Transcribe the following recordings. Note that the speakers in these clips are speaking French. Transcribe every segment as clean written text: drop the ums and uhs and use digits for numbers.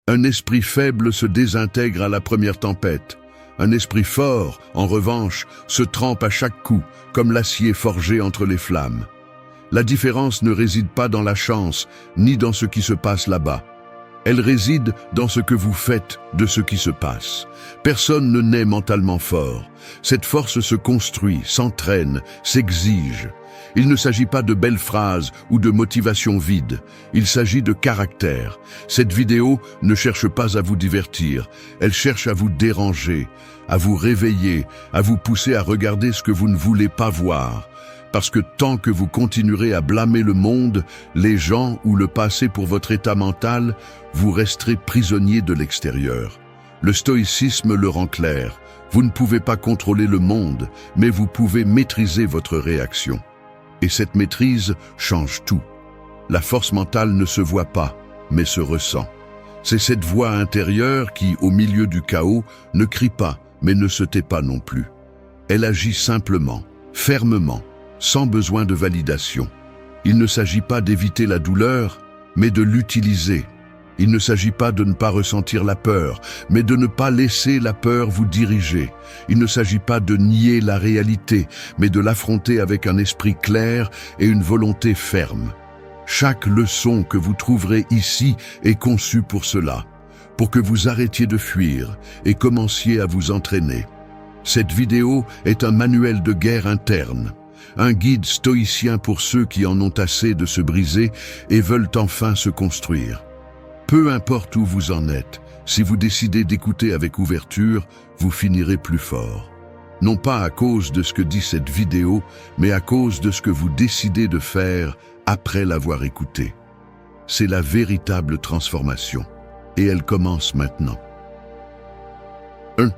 Un esprit faible se désintègre à la première tempête. Un esprit fort, en revanche, se trempe à chaque coup, comme l'acier forgé entre les flammes. La différence ne réside pas dans la chance, ni dans ce qui se passe là-bas. Elle réside dans ce que vous faites de ce qui se passe. Personne ne naît mentalement fort. Cette force se construit, s'entraîne, s'exige. Il ne s'agit pas de belles phrases ou de motivation vide. Il s'agit de caractère. Cette vidéo ne cherche pas à vous divertir. Elle cherche à vous déranger, à vous réveiller, à vous pousser à regarder ce que vous ne voulez pas voir. Parce que tant que vous continuerez à blâmer le monde, les gens ou le passé pour votre état mental, vous resterez prisonnier de l'extérieur. Le stoïcisme le rend clair. Vous ne pouvez pas contrôler le monde, mais vous pouvez maîtriser votre réaction. Et cette maîtrise change tout. La force mentale ne se voit pas, mais se ressent. C'est cette voix intérieure qui, au milieu du chaos, ne crie pas, mais ne se tait pas non plus. Elle agit simplement, fermement, sans besoin de validation. Il ne s'agit pas d'éviter la douleur, mais de l'utiliser. Il ne s'agit pas de ne pas ressentir la peur, mais de ne pas laisser la peur vous diriger. Il ne s'agit pas de nier la réalité, mais de l'affronter avec un esprit clair et une volonté ferme. Chaque leçon que vous trouverez ici est conçue pour cela, pour que vous arrêtiez de fuir et commenciez à vous entraîner. Cette vidéo est un manuel de guerre interne. Un guide stoïcien pour ceux qui en ont assez de se briser et veulent enfin se construire. Peu importe où vous en êtes, si vous décidez d'écouter avec ouverture, vous finirez plus fort. Non pas à cause de ce que dit cette vidéo, mais à cause de ce que vous décidez de faire après l'avoir écouté. C'est la véritable transformation, et elle commence maintenant. 1.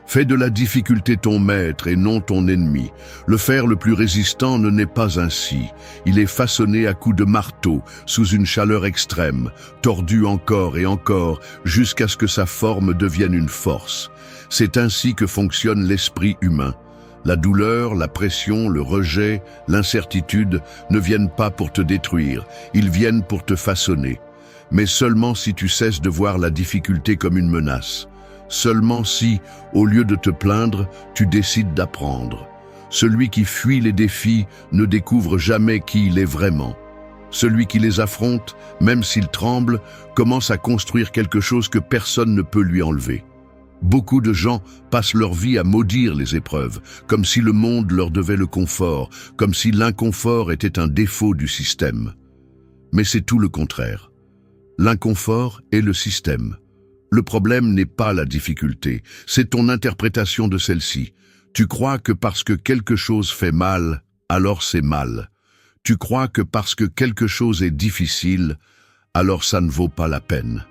Fais de la difficulté ton maître et non ton ennemi. Le fer le plus résistant ne naît pas ainsi. Il est façonné à coups de marteau, sous une chaleur extrême, tordu encore et encore, jusqu'à ce que sa forme devienne une force. C'est ainsi que fonctionne l'esprit humain. La douleur, la pression, le rejet, l'incertitude ne viennent pas pour te détruire, ils viennent pour te façonner. Mais seulement si tu cesses de voir la difficulté comme une menace. Seulement si, au lieu de te plaindre, tu décides d'apprendre. Celui qui fuit les défis ne découvre jamais qui il est vraiment. Celui qui les affronte, même s'il tremble, commence à construire quelque chose que personne ne peut lui enlever. Beaucoup de gens passent leur vie à maudire les épreuves, comme si le monde leur devait le confort, comme si l'inconfort était un défaut du système. Mais c'est tout le contraire. L'inconfort est le système. Le problème n'est pas la difficulté, c'est ton interprétation de celle-ci. Tu crois que parce que quelque chose fait mal, alors c'est mal. Tu crois que parce que quelque chose est difficile, alors ça ne vaut pas la peine.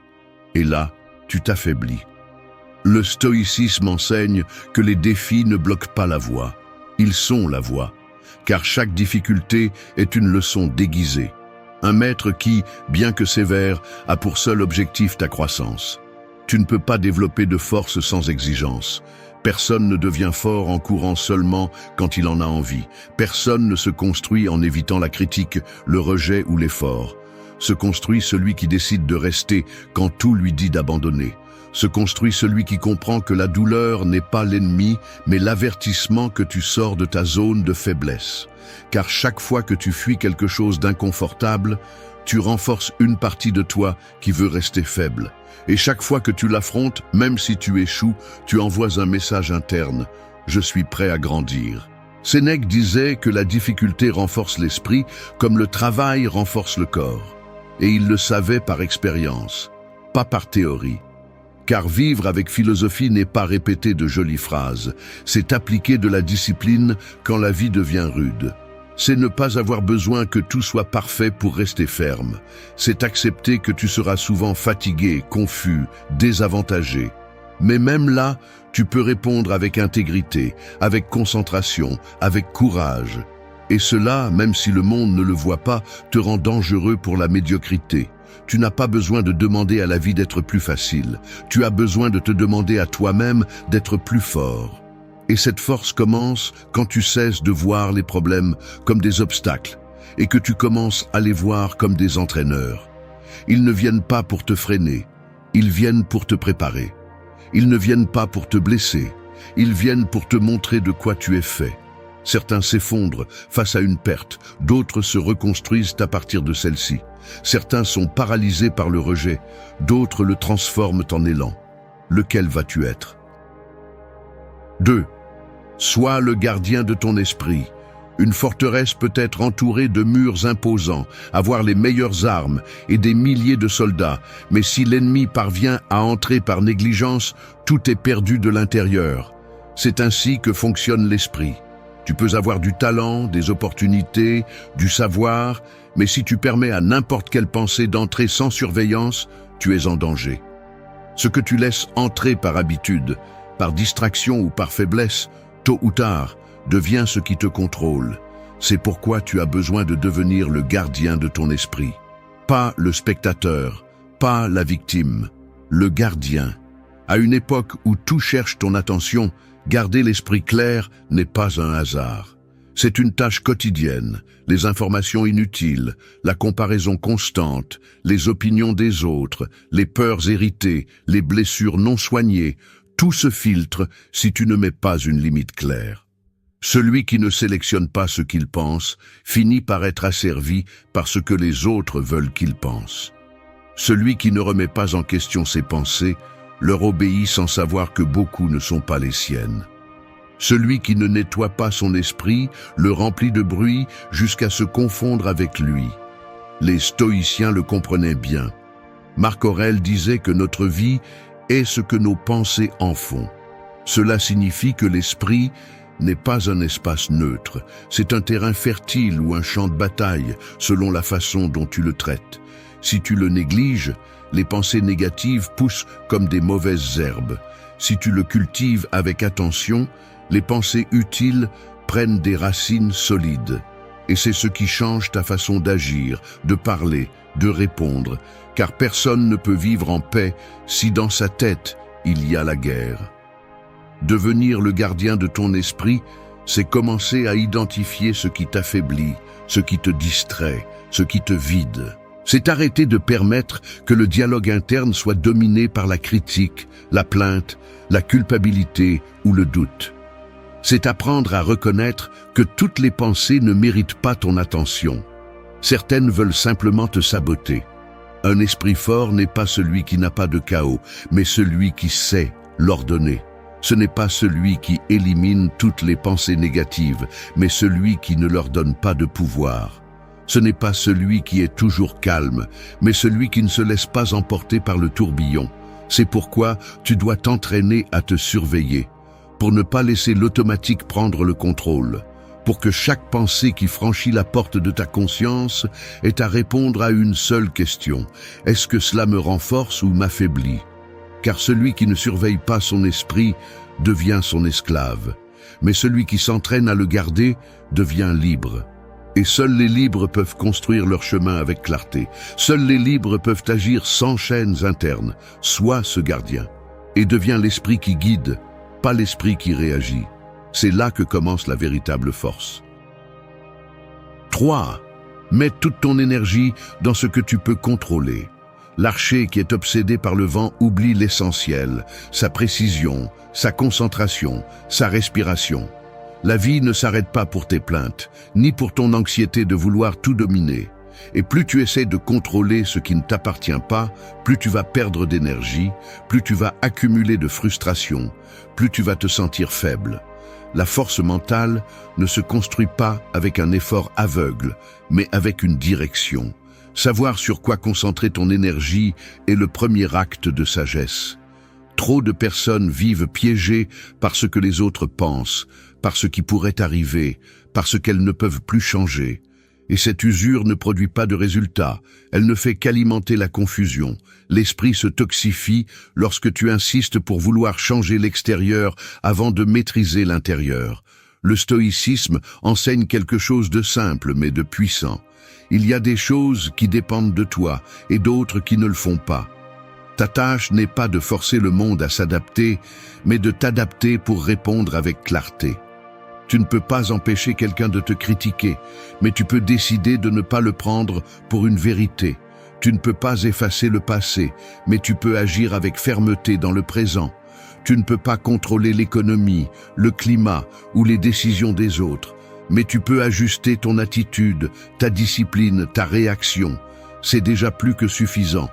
Et là, tu t'affaiblis. Le stoïcisme enseigne que les défis ne bloquent pas la voie. Ils sont la voie, car chaque difficulté est une leçon déguisée. Un maître qui, bien que sévère, a pour seul objectif ta croissance. Tu ne peux pas développer de force sans exigence. Personne ne devient fort en courant seulement quand il en a envie. Personne ne se construit en évitant la critique, le rejet ou l'effort. Se construit celui qui décide de rester quand tout lui dit d'abandonner. Se construit celui qui comprend que la douleur n'est pas l'ennemi, mais l'avertissement que tu sors de ta zone de faiblesse. Car chaque fois que tu fuis quelque chose d'inconfortable, tu renforces une partie de toi qui veut rester faible. Et chaque fois que tu l'affrontes, même si tu échoues, tu envoies un message interne. Je suis prêt à grandir. Sénèque disait que la difficulté renforce l'esprit comme le travail renforce le corps. Et il le savait par expérience, pas par théorie. Car vivre avec philosophie n'est pas répéter de jolies phrases, c'est appliquer de la discipline quand la vie devient rude. C'est ne pas avoir besoin que tout soit parfait pour rester ferme. C'est accepter que tu seras souvent fatigué, confus, désavantagé. Mais même là, tu peux répondre avec intégrité, avec concentration, avec courage. Et cela, même si le monde ne le voit pas, te rend dangereux pour la médiocrité. Tu n'as pas besoin de demander à la vie d'être plus facile. Tu as besoin de te demander à toi-même d'être plus fort. Et cette force commence quand tu cesses de voir les problèmes comme des obstacles et que tu commences à les voir comme des entraîneurs. Ils ne viennent pas pour te freiner, Ils viennent pour te préparer. Ils ne viennent pas pour te blesser. Ils viennent pour te montrer de quoi tu es fait. Certains s'effondrent face à une perte, d'autres se reconstruisent à partir de celle-ci. Certains sont paralysés par le rejet, d'autres le transforment en élan. Lequel vas-tu être? 2. Sois le gardien de ton esprit. Une forteresse peut être entourée de murs imposants, avoir les meilleures armes et des milliers de soldats, mais si l'ennemi parvient à entrer par négligence, tout est perdu de l'intérieur. C'est ainsi que fonctionne l'esprit. Tu peux avoir du talent, des opportunités, du savoir, mais si tu permets à n'importe quelle pensée d'entrer sans surveillance, tu es en danger. Ce que tu laisses entrer par habitude, par distraction ou par faiblesse, tôt ou tard, devient ce qui te contrôle. C'est pourquoi tu as besoin de devenir le gardien de ton esprit. Pas le spectateur, pas la victime, le gardien. À une époque où tout cherche ton attention, garder l'esprit clair n'est pas un hasard. C'est une tâche quotidienne, les informations inutiles, la comparaison constante, les opinions des autres, les peurs héritées, les blessures non soignées, tout se filtre si tu ne mets pas une limite claire. Celui qui ne sélectionne pas ce qu'il pense finit par être asservi par ce que les autres veulent qu'il pense. Celui qui ne remet pas en question ses pensées leur obéit sans savoir que beaucoup ne sont pas les siennes. Celui qui ne nettoie pas son esprit le remplit de bruit jusqu'à se confondre avec lui. Les stoïciens le comprenaient bien. Marc Aurèle disait que notre vie est ce que nos pensées en font. Cela signifie que l'esprit n'est pas un espace neutre, c'est un terrain fertile ou un champ de bataille, selon la façon dont tu le traites. Si tu le négliges, les pensées négatives poussent comme des mauvaises herbes. Si tu le cultives avec attention, les pensées utiles prennent des racines solides. Et c'est ce qui change ta façon d'agir, de parler, de répondre, car personne ne peut vivre en paix si dans sa tête il y a la guerre. Devenir le gardien de ton esprit, c'est commencer à identifier ce qui t'affaiblit, ce qui te distrait, ce qui te vide. C'est arrêter de permettre que le dialogue interne soit dominé par la critique, la plainte, la culpabilité ou le doute. C'est apprendre à reconnaître que toutes les pensées ne méritent pas ton attention. Certaines veulent simplement te saboter. Un esprit fort n'est pas celui qui n'a pas de chaos, mais celui qui sait l'ordonner. Ce n'est pas celui qui élimine toutes les pensées négatives, mais celui qui ne leur donne pas de pouvoir. Ce n'est pas celui qui est toujours calme, mais celui qui ne se laisse pas emporter par le tourbillon. C'est pourquoi tu dois t'entraîner à te surveiller, pour ne pas laisser l'automatique prendre le contrôle, pour que chaque pensée qui franchit la porte de ta conscience ait à répondre à une seule question. Est-ce que cela me renforce ou m'affaiblit? Car celui qui ne surveille pas son esprit devient son esclave, mais celui qui s'entraîne à le garder devient libre. Et seuls les libres peuvent construire leur chemin avec clarté. Seuls les libres peuvent agir sans chaînes internes. Sois ce gardien, et deviens l'esprit qui guide, pas l'esprit qui réagit. C'est là que commence la véritable force. 3. Mets toute ton énergie dans ce que tu peux contrôler. L'archer qui est obsédé par le vent oublie l'essentiel, sa précision, sa concentration, sa respiration. La vie ne s'arrête pas pour tes plaintes, ni pour ton anxiété de vouloir tout dominer. Et plus tu essaies de contrôler ce qui ne t'appartient pas, plus tu vas perdre d'énergie, plus tu vas accumuler de frustration, plus tu vas te sentir faible. La force mentale ne se construit pas avec un effort aveugle, mais avec une direction. Savoir sur quoi concentrer ton énergie est le premier acte de sagesse. Trop de personnes vivent piégées par ce que les autres pensent, par ce qui pourrait arriver, par ce qu'elles ne peuvent plus changer. Et cette usure ne produit pas de résultats, elle ne fait qu'alimenter la confusion. L'esprit se toxifie lorsque tu insistes pour vouloir changer l'extérieur avant de maîtriser l'intérieur. Le stoïcisme enseigne quelque chose de simple mais de puissant. Il y a des choses qui dépendent de toi et d'autres qui ne le font pas. Ta tâche n'est pas de forcer le monde à s'adapter, mais de t'adapter pour répondre avec clarté. Tu ne peux pas empêcher quelqu'un de te critiquer, mais tu peux décider de ne pas le prendre pour une vérité, Tu ne peux pas effacer le passé, mais tu peux agir avec fermeté dans le présent. Tu ne peux pas contrôler l'économie, le climat ou les décisions des autres, mais tu peux ajuster ton attitude, ta discipline, ta réaction. C'est déjà plus que suffisant.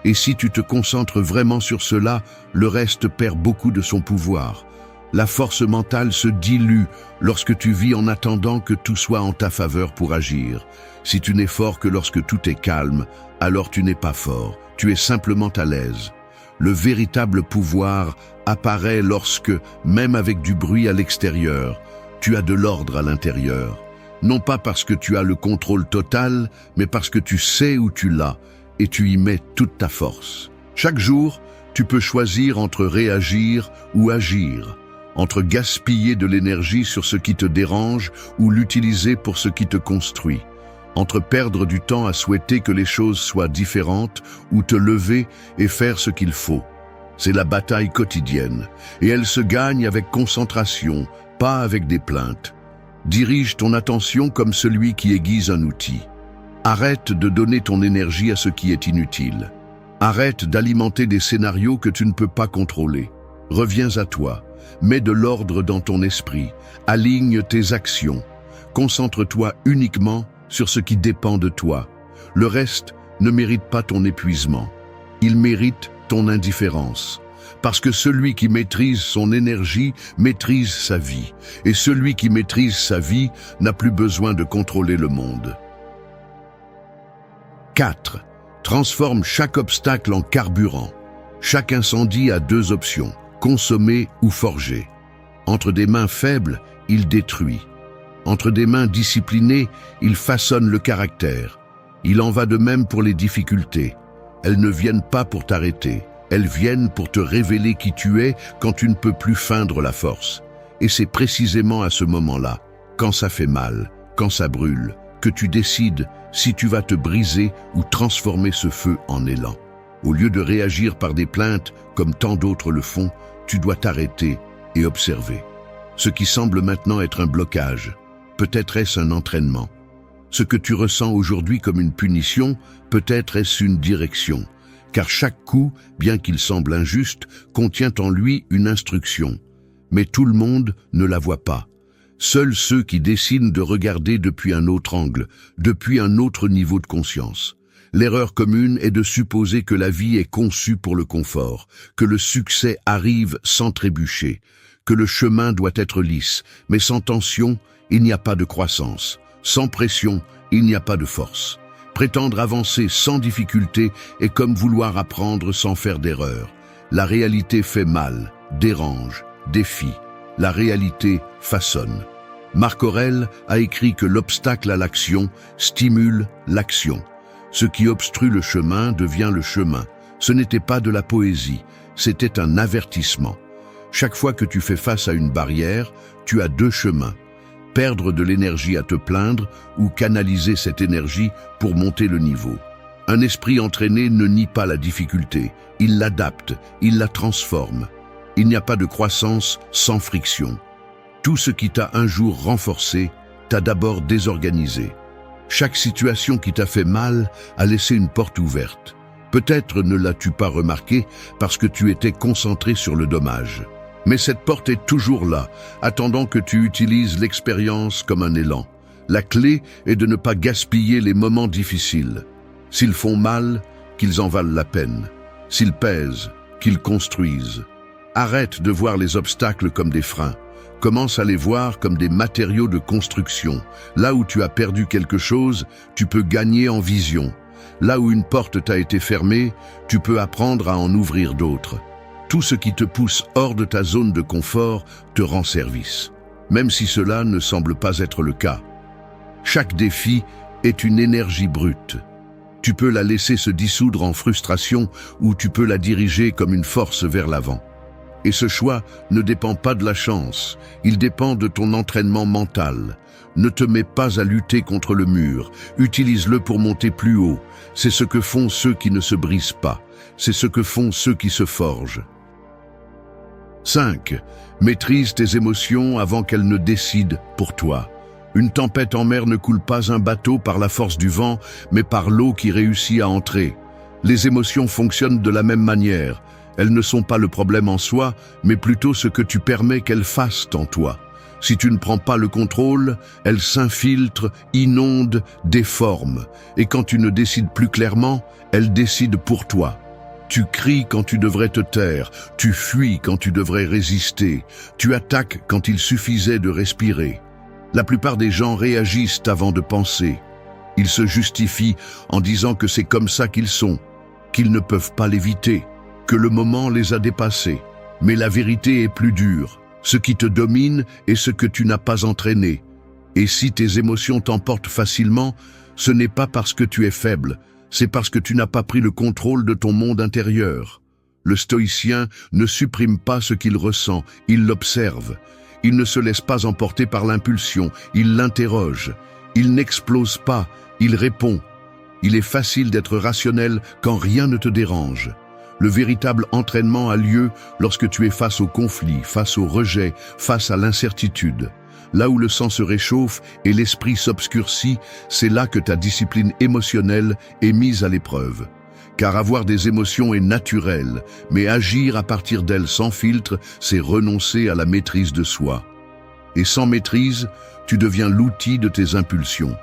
Et si tu te concentres vraiment sur cela, le reste perd beaucoup de son pouvoir. La force mentale se dilue lorsque tu vis en attendant que tout soit en ta faveur pour agir. Si tu n'es fort que lorsque tout est calme, alors tu n'es pas fort, tu es simplement à l'aise. Le véritable pouvoir apparaît lorsque, même avec du bruit à l'extérieur, tu as de l'ordre à l'intérieur. Non pas parce que tu as le contrôle total, mais parce que tu sais où tu l'as et tu y mets toute ta force. Chaque jour, tu peux choisir entre réagir ou agir, entre gaspiller de l'énergie sur ce qui te dérange ou l'utiliser pour ce qui te construit, entre perdre du temps à souhaiter que les choses soient différentes ou te lever et faire ce qu'il faut. C'est la bataille quotidienne, et elle se gagne avec concentration, pas avec des plaintes. Dirige ton attention comme celui qui aiguise un outil. Arrête de donner ton énergie à ce qui est inutile. Arrête d'alimenter des scénarios que tu ne peux pas contrôler. Reviens à toi, mets de l'ordre dans ton esprit, aligne tes actions. Concentre-toi uniquement sur ce qui dépend de toi. Le reste ne mérite pas ton épuisement. Il mérite ton indifférence. Parce que celui qui maîtrise son énergie maîtrise sa vie. Et celui qui maîtrise sa vie n'a plus besoin de contrôler le monde. 4. Transforme chaque obstacle en carburant. Chaque incendie a deux options, consommer ou forger. Entre des mains faibles, il détruit. Entre des mains disciplinées, il façonne le caractère. Il en va de même pour les difficultés. Elles ne viennent pas pour t'arrêter. Elles viennent pour te révéler qui tu es quand tu ne peux plus feindre la force. Et c'est précisément à ce moment-là, quand ça fait mal, quand ça brûle, que tu décides si tu vas te briser ou transformer ce feu en élan. Au lieu de réagir par des plaintes, comme tant d'autres le font, tu dois t'arrêter et observer. Ce qui semble maintenant être un blocage, peut-être est-ce un entraînement. Ce que tu ressens aujourd'hui comme une punition, peut-être est-ce une direction. Car chaque coup, bien qu'il semble injuste, contient en lui une instruction. Mais tout le monde ne la voit pas. Seuls ceux qui décident de regarder depuis un autre angle, depuis un autre niveau de conscience. L'erreur commune est de supposer que la vie est conçue pour le confort, que le succès arrive sans trébucher, que le chemin doit être lisse, mais sans tension, il n'y a pas de croissance. Sans pression, il n'y a pas de force. Prétendre avancer sans difficulté est comme vouloir apprendre sans faire d'erreur. La réalité fait mal, dérange, défie. La réalité façonne. Marc Aurèle a écrit que l'obstacle à l'action stimule l'action. Ce qui obstrue le chemin devient le chemin. Ce n'était pas de la poésie, c'était un avertissement. Chaque fois que tu fais face à une barrière, tu as deux chemins. Perdre de l'énergie à te plaindre ou canaliser cette énergie pour monter le niveau. Un esprit entraîné ne nie pas la difficulté, il l'adapte, il la transforme. Il n'y a pas de croissance sans friction. Tout ce qui t'a un jour renforcé t'a d'abord désorganisé. Chaque situation qui t'a fait mal a laissé une porte ouverte. Peut-être ne l'as-tu pas remarqué parce que tu étais concentré sur le dommage. Mais cette porte est toujours là, attendant que tu utilises l'expérience comme un élan. La clé est de ne pas gaspiller les moments difficiles. S'ils font mal, qu'ils en valent la peine. S'ils pèsent, qu'ils construisent. Arrête de voir les obstacles comme des freins. Commence à les voir comme des matériaux de construction. Là où tu as perdu quelque chose, tu peux gagner en vision. Là où une porte t'a été fermée, tu peux apprendre à en ouvrir d'autres. Tout ce qui te pousse hors de ta zone de confort te rend service, même si cela ne semble pas être le cas. Chaque défi est une énergie brute. Tu peux la laisser se dissoudre en frustration ou tu peux la diriger comme une force vers l'avant. Et ce choix ne dépend pas de la chance, il dépend de ton entraînement mental. Ne te mets pas à lutter contre le mur, utilise-le pour monter plus haut. C'est ce que font ceux qui ne se brisent pas, c'est ce que font ceux qui se forgent. 5. Maîtrise tes émotions avant qu'elles ne décident pour toi. Une tempête en mer ne coule pas un bateau par la force du vent, mais par l'eau qui réussit à entrer. Les émotions fonctionnent de la même manière. Elles ne sont pas le problème en soi, mais plutôt ce que tu permets qu'elles fassent en toi. Si tu ne prends pas le contrôle, elles s'infiltrent, inondent, déforment. Et quand tu ne décides plus clairement, elles décident pour toi. Tu cries quand tu devrais te taire, tu fuis quand tu devrais résister, tu attaques quand il suffisait de respirer. La plupart des gens réagissent avant de penser. Ils se justifient en disant que c'est comme ça qu'ils sont, qu'ils ne peuvent pas l'éviter, que le moment les a dépassés. Mais la vérité est plus dure. Ce qui te domine est ce que tu n'as pas entraîné. Et si tes émotions t'emportent facilement, ce n'est pas parce que tu es faible, c'est parce que tu n'as pas pris le contrôle de ton monde intérieur. Le stoïcien ne supprime pas ce qu'il ressent, il l'observe. Il ne se laisse pas emporter par l'impulsion, il l'interroge. Il n'explose pas, il répond. Il est facile d'être rationnel quand rien ne te dérange. Le véritable entraînement a lieu lorsque tu es face au conflit, face au rejet, face à l'incertitude. Là où le sang se réchauffe et l'esprit s'obscurcit, c'est là que ta discipline émotionnelle est mise à l'épreuve. Car avoir des émotions est naturel, mais agir à partir d'elles sans filtre, c'est renoncer à la maîtrise de soi. Et sans maîtrise, tu deviens l'outil de tes impulsions.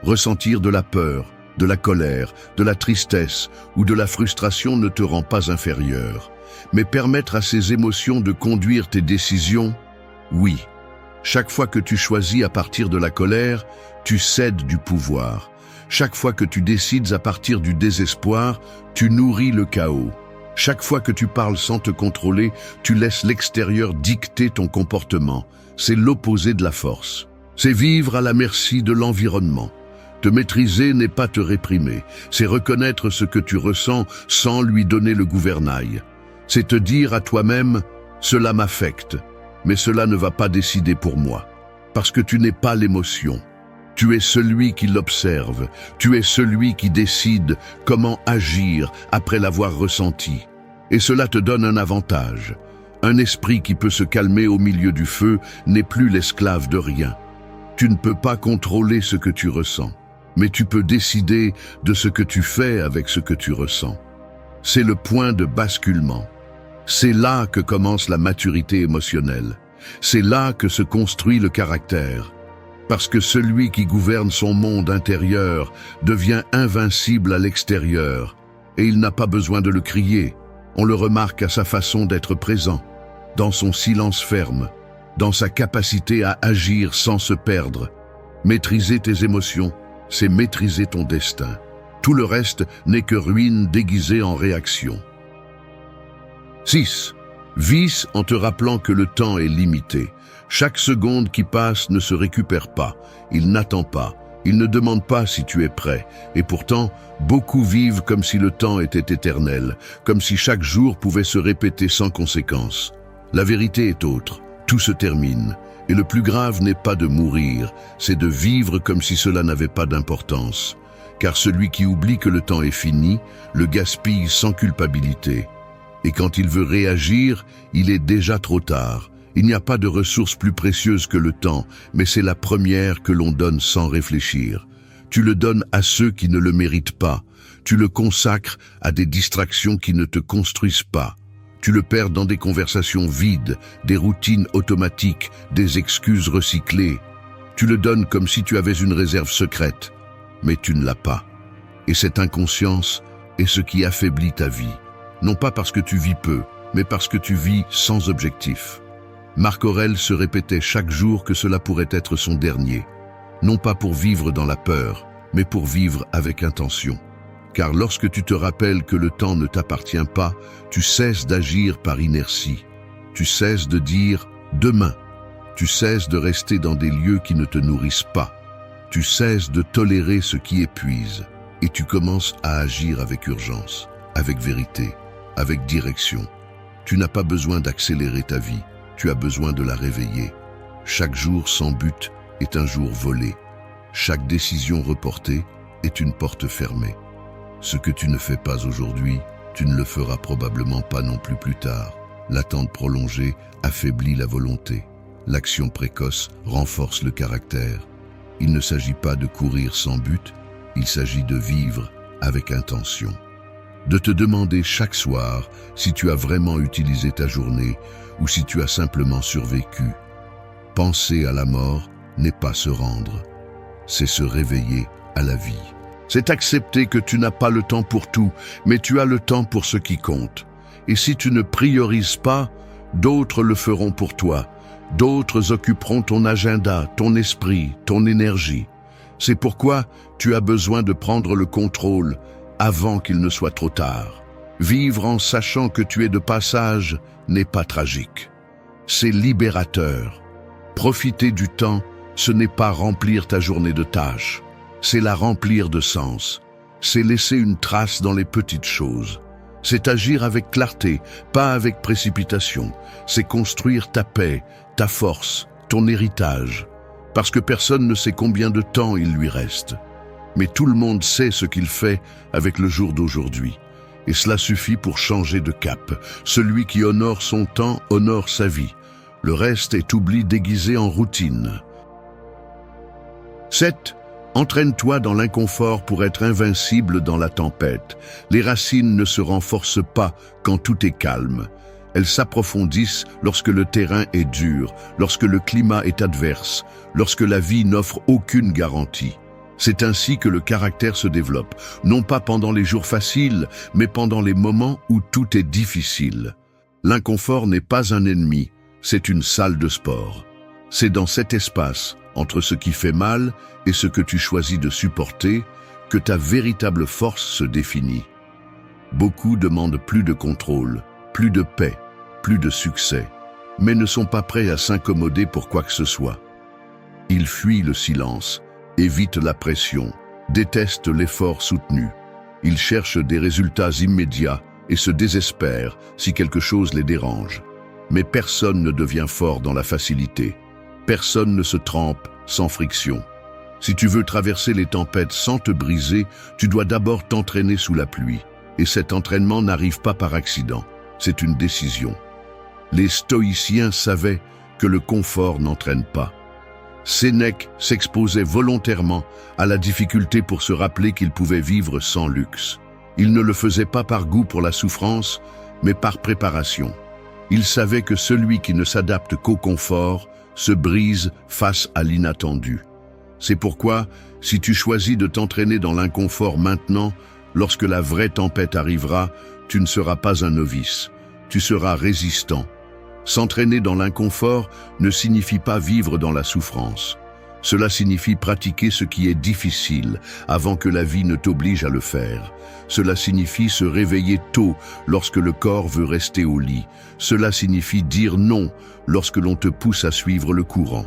Ressentir de la peur, de la colère, de la tristesse ou de la frustration ne te rend pas inférieur. Mais permettre à ces émotions de conduire tes décisions, oui. Chaque fois que tu choisis à partir de la colère, tu cèdes du pouvoir. Chaque fois que tu décides à partir du désespoir, tu nourris le chaos. Chaque fois que tu parles sans te contrôler, tu laisses l'extérieur dicter ton comportement. C'est l'opposé de la force. C'est vivre à la merci de l'environnement. Te maîtriser n'est pas te réprimer, c'est reconnaître ce que tu ressens sans lui donner le gouvernail. C'est te dire à toi-même « cela m'affecte ». Mais cela ne va pas décider pour moi, parce que tu n'es pas l'émotion. Tu es celui qui l'observe, tu es celui qui décide comment agir après l'avoir ressenti. Et cela te donne un avantage. Un esprit qui peut se calmer au milieu du feu n'est plus l'esclave de rien. Tu ne peux pas contrôler ce que tu ressens, mais tu peux décider de ce que tu fais avec ce que tu ressens. C'est le point de basculement. C'est là que commence la maturité émotionnelle. C'est là que se construit le caractère. Parce que celui qui gouverne son monde intérieur devient invincible à l'extérieur. Et il n'a pas besoin de le crier. On le remarque à sa façon d'être présent, dans son silence ferme, dans sa capacité à agir sans se perdre. Maîtriser tes émotions, c'est maîtriser ton destin. Tout le reste n'est que ruine déguisée en réaction. 6. Vis en te rappelant que le temps est limité. Chaque seconde qui passe ne se récupère pas, il n'attend pas, il ne demande pas si tu es prêt. Et pourtant, beaucoup vivent comme si le temps était éternel, comme si chaque jour pouvait se répéter sans conséquence. La vérité est autre, tout se termine. Et le plus grave n'est pas de mourir, c'est de vivre comme si cela n'avait pas d'importance. Car celui qui oublie que le temps est fini, le gaspille sans culpabilité. Et quand il veut réagir, il est déjà trop tard. Il n'y a pas de ressource plus précieuse que le temps, mais c'est la première que l'on donne sans réfléchir. Tu le donnes à ceux qui ne le méritent pas. Tu le consacres à des distractions qui ne te construisent pas. Tu le perds dans des conversations vides, des routines automatiques, des excuses recyclées. Tu le donnes comme si tu avais une réserve secrète, mais tu ne l'as pas. Et cette inconscience est ce qui affaiblit ta vie. Non pas parce que tu vis peu, mais parce que tu vis sans objectif. Marc Aurèle se répétait chaque jour que cela pourrait être son dernier. Non pas pour vivre dans la peur, mais pour vivre avec intention. Car lorsque tu te rappelles que le temps ne t'appartient pas, tu cesses d'agir par inertie. Tu cesses de dire « demain ». Tu cesses de rester dans des lieux qui ne te nourrissent pas. Tu cesses de tolérer ce qui épuise. Et tu commences à agir avec urgence, avec vérité, avec direction. Tu n'as pas besoin d'accélérer ta vie, tu as besoin de la réveiller. Chaque jour sans but est un jour volé. Chaque décision reportée est une porte fermée. Ce que tu ne fais pas aujourd'hui, tu ne le feras probablement pas non plus tard. L'attente prolongée affaiblit la volonté. L'action précoce renforce le caractère. Il ne s'agit pas de courir sans but, il s'agit de vivre avec intention. De te demander chaque soir si tu as vraiment utilisé ta journée ou si tu as simplement survécu. Penser à la mort n'est pas se rendre, c'est se réveiller à la vie. C'est accepter que tu n'as pas le temps pour tout, mais tu as le temps pour ce qui compte. Et si tu ne priorises pas, d'autres le feront pour toi. D'autres occuperont ton agenda, ton esprit, ton énergie. C'est pourquoi tu as besoin de prendre le contrôle avant qu'il ne soit trop tard. Vivre en sachant que tu es de passage n'est pas tragique. C'est libérateur. Profiter du temps, ce n'est pas remplir ta journée de tâches. C'est la remplir de sens. C'est laisser une trace dans les petites choses. C'est agir avec clarté, pas avec précipitation. C'est construire ta paix, ta force, ton héritage. Parce que personne ne sait combien de temps il lui reste. Mais tout le monde sait ce qu'il fait avec le jour d'aujourd'hui. Et cela suffit pour changer de cap. Celui qui honore son temps honore sa vie. Le reste est oubli déguisé en routine. 7. Entraîne-toi dans l'inconfort pour être invincible dans la tempête. Les racines ne se renforcent pas quand tout est calme. Elles s'approfondissent lorsque le terrain est dur, lorsque le climat est adverse, lorsque la vie n'offre aucune garantie. C'est ainsi que le caractère se développe, non pas pendant les jours faciles, mais pendant les moments où tout est difficile. L'inconfort n'est pas un ennemi, c'est une salle de sport. C'est dans cet espace, entre ce qui fait mal et ce que tu choisis de supporter, que ta véritable force se définit. Beaucoup demandent plus de contrôle, plus de paix, plus de succès, mais ne sont pas prêts à s'accommoder pour quoi que ce soit. Ils fuient le silence, évitent la pression, détestent l'effort soutenu. Ils cherchent des résultats immédiats et se désespèrent si quelque chose les dérange. Mais personne ne devient fort dans la facilité. Personne ne se trempe sans friction. Si tu veux traverser les tempêtes sans te briser, tu dois d'abord t'entraîner sous la pluie. Et cet entraînement n'arrive pas par accident, c'est une décision. Les stoïciens savaient que le confort n'entraîne pas. Sénèque s'exposait volontairement à la difficulté pour se rappeler qu'il pouvait vivre sans luxe. Il ne le faisait pas par goût pour la souffrance, mais par préparation. Il savait que celui qui ne s'adapte qu'au confort se brise face à l'inattendu. C'est pourquoi, si tu choisis de t'entraîner dans l'inconfort maintenant, lorsque la vraie tempête arrivera, tu ne seras pas un novice, tu seras résistant. S'entraîner dans l'inconfort ne signifie pas vivre dans la souffrance. Cela signifie pratiquer ce qui est difficile avant que la vie ne t'oblige à le faire. Cela signifie se réveiller tôt lorsque le corps veut rester au lit. Cela signifie dire non lorsque l'on te pousse à suivre le courant.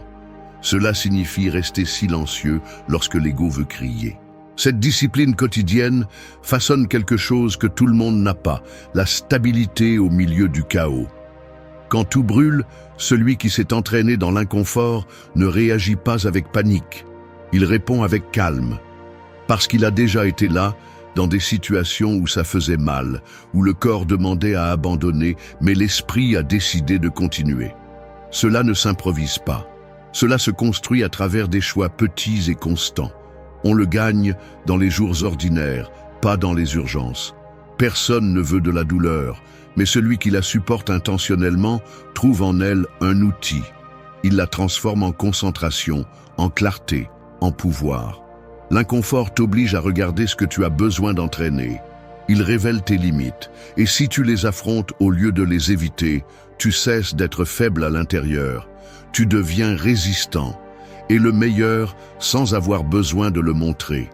Cela signifie rester silencieux lorsque l'ego veut crier. Cette discipline quotidienne façonne quelque chose que tout le monde n'a pas, la stabilité au milieu du chaos. Quand tout brûle, celui qui s'est entraîné dans l'inconfort ne réagit pas avec panique. Il répond avec calme. Parce qu'il a déjà été là, dans des situations où ça faisait mal, où le corps demandait à abandonner, mais l'esprit a décidé de continuer. Cela ne s'improvise pas. Cela se construit à travers des choix petits et constants. On le gagne dans les jours ordinaires, pas dans les urgences. Personne ne veut de la douleur, mais celui qui la supporte intentionnellement trouve en elle un outil. Il la transforme en concentration, en clarté, en pouvoir. L'inconfort t'oblige à regarder ce que tu as besoin d'entraîner. Il révèle tes limites, et si tu les affrontes au lieu de les éviter, tu cesses d'être faible à l'intérieur. Tu deviens résistant, et le meilleur sans avoir besoin de le montrer.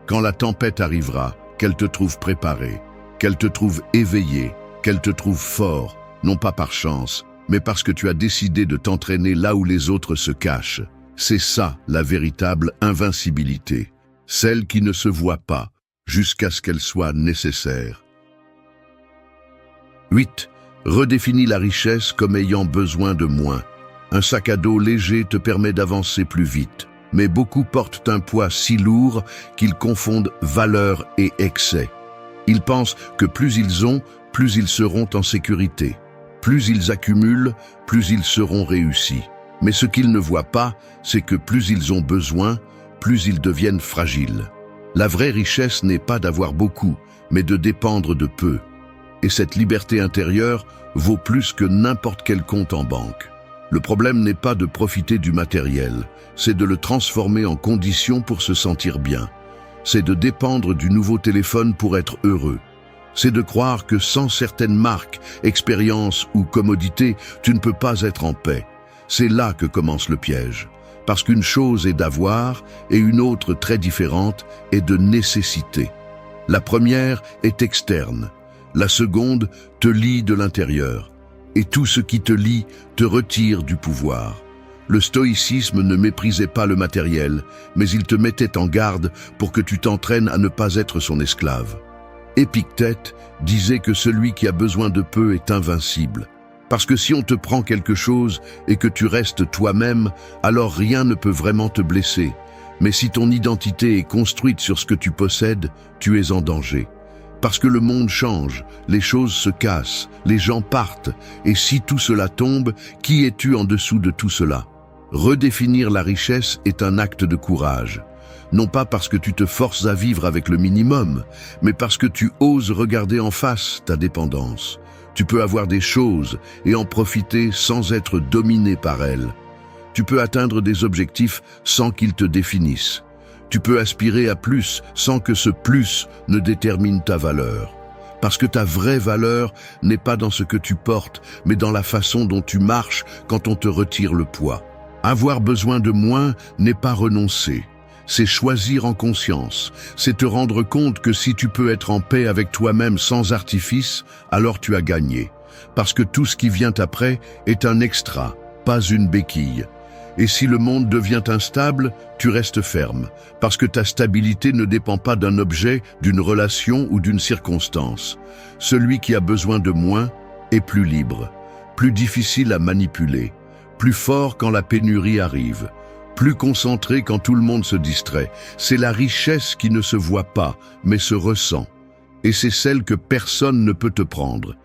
Quand la tempête arrivera, qu'elle te trouve préparé, qu'elle te trouve éveillé, qu'elle te trouve fort, non pas par chance, mais parce que tu as décidé de t'entraîner là où les autres se cachent. C'est ça la véritable invincibilité, celle qui ne se voit pas, jusqu'à ce qu'elle soit nécessaire. 8. Redéfinis la richesse comme ayant besoin de moins. Un sac à dos léger te permet d'avancer plus vite, mais beaucoup portent un poids si lourd qu'ils confondent valeur et excès. Ils pensent que plus ils ont, plus ils seront en sécurité. Plus ils accumulent, plus ils seront réussis. Mais ce qu'ils ne voient pas, c'est que plus ils ont besoin, plus ils deviennent fragiles. La vraie richesse n'est pas d'avoir beaucoup, mais de dépendre de peu. Et cette liberté intérieure vaut plus que n'importe quel compte en banque. Le problème n'est pas de profiter du matériel, c'est de le transformer en condition pour se sentir bien. C'est de dépendre du nouveau téléphone pour être heureux. C'est de croire que sans certaines marques, expériences ou commodités, tu ne peux pas être en paix. C'est là que commence le piège. Parce qu'une chose est d'avoir et une autre très différente est de nécessité. La première est externe. La seconde te lie de l'intérieur. Et tout ce qui te lie te retire du pouvoir. Le stoïcisme ne méprisait pas le matériel, mais il te mettait en garde pour que tu t'entraînes à ne pas être son esclave. Épictète disait que celui qui a besoin de peu est invincible. Parce que si on te prend quelque chose et que tu restes toi-même, alors rien ne peut vraiment te blesser. Mais si ton identité est construite sur ce que tu possèdes, tu es en danger. Parce que le monde change, les choses se cassent, les gens partent, et si tout cela tombe, qui es-tu en dessous de tout cela? Redéfinir la richesse est un acte de courage. Non pas parce que tu te forces à vivre avec le minimum, mais parce que tu oses regarder en face ta dépendance. Tu peux avoir des choses et en profiter sans être dominé par elles. Tu peux atteindre des objectifs sans qu'ils te définissent. Tu peux aspirer à plus sans que ce plus ne détermine ta valeur. Parce que ta vraie valeur n'est pas dans ce que tu portes, mais dans la façon dont tu marches quand on te retire le poids. Avoir besoin de moins n'est pas renoncer. C'est choisir en conscience. C'est te rendre compte que si tu peux être en paix avec toi-même sans artifice, alors tu as gagné. Parce que tout ce qui vient après est un extra, pas une béquille. Et si le monde devient instable, tu restes ferme, parce que ta stabilité ne dépend pas d'un objet, d'une relation ou d'une circonstance. Celui qui a besoin de moins est plus libre, plus difficile à manipuler, plus fort quand la pénurie arrive, plus concentré quand tout le monde se distrait. C'est la richesse qui ne se voit pas, mais se ressent. Et c'est celle que personne ne peut te prendre.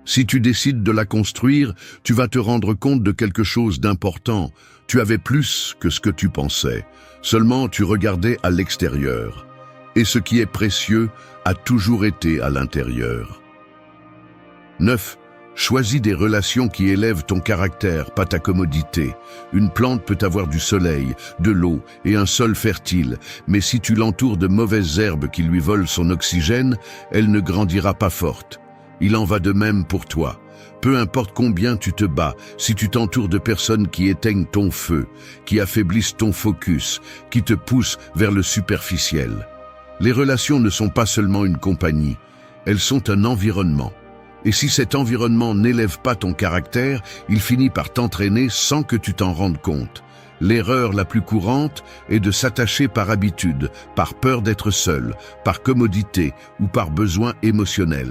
Si tu décides de la construire, tu vas te rendre compte de quelque chose d'important. Tu avais plus que ce que tu pensais. Seulement tu regardais à l'extérieur. Et ce qui est précieux a toujours été à l'intérieur. 9. Choisis des relations qui élèvent ton caractère, pas ta commodité. Une plante peut avoir du soleil, de l'eau et un sol fertile, mais si tu l'entoures de mauvaises herbes qui lui volent son oxygène, elle ne grandira pas forte. Il en va de même pour toi. Peu importe combien tu te bats, si tu t'entoures de personnes qui éteignent ton feu, qui affaiblissent ton focus, qui te poussent vers le superficiel. Les relations ne sont pas seulement une compagnie, elles sont un environnement. Et si cet environnement n'élève pas ton caractère, il finit par t'entraîner sans que tu t'en rendes compte. L'erreur la plus courante est de s'attacher par habitude, par peur d'être seul, par commodité ou par besoin émotionnel.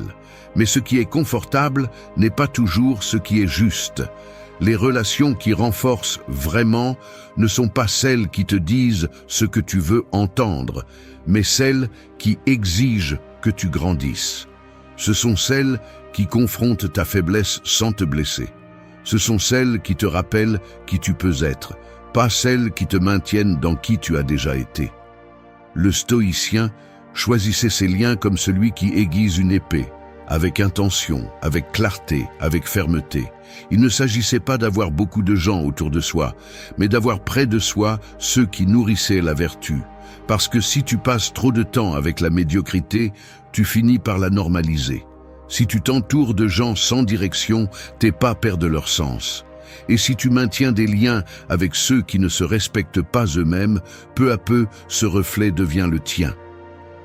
Mais ce qui est confortable n'est pas toujours ce qui est juste. Les relations qui renforcent vraiment ne sont pas celles qui te disent ce que tu veux entendre, mais celles qui exigent que tu grandisses. Ce sont celles qui confrontent ta faiblesse sans te blesser. Ce sont celles qui te rappellent qui tu peux être, pas celles qui te maintiennent dans qui tu as déjà été. Le stoïcien choisissait ses liens comme celui qui aiguise une épée, avec intention, avec clarté, avec fermeté. Il ne s'agissait pas d'avoir beaucoup de gens autour de soi, mais d'avoir près de soi ceux qui nourrissaient la vertu. Parce que si tu passes trop de temps avec la médiocrité, tu finis par la normaliser. Si tu t'entoures de gens sans direction, tes pas perdent leur sens. Et si tu maintiens des liens avec ceux qui ne se respectent pas eux-mêmes, peu à peu, ce reflet devient le tien.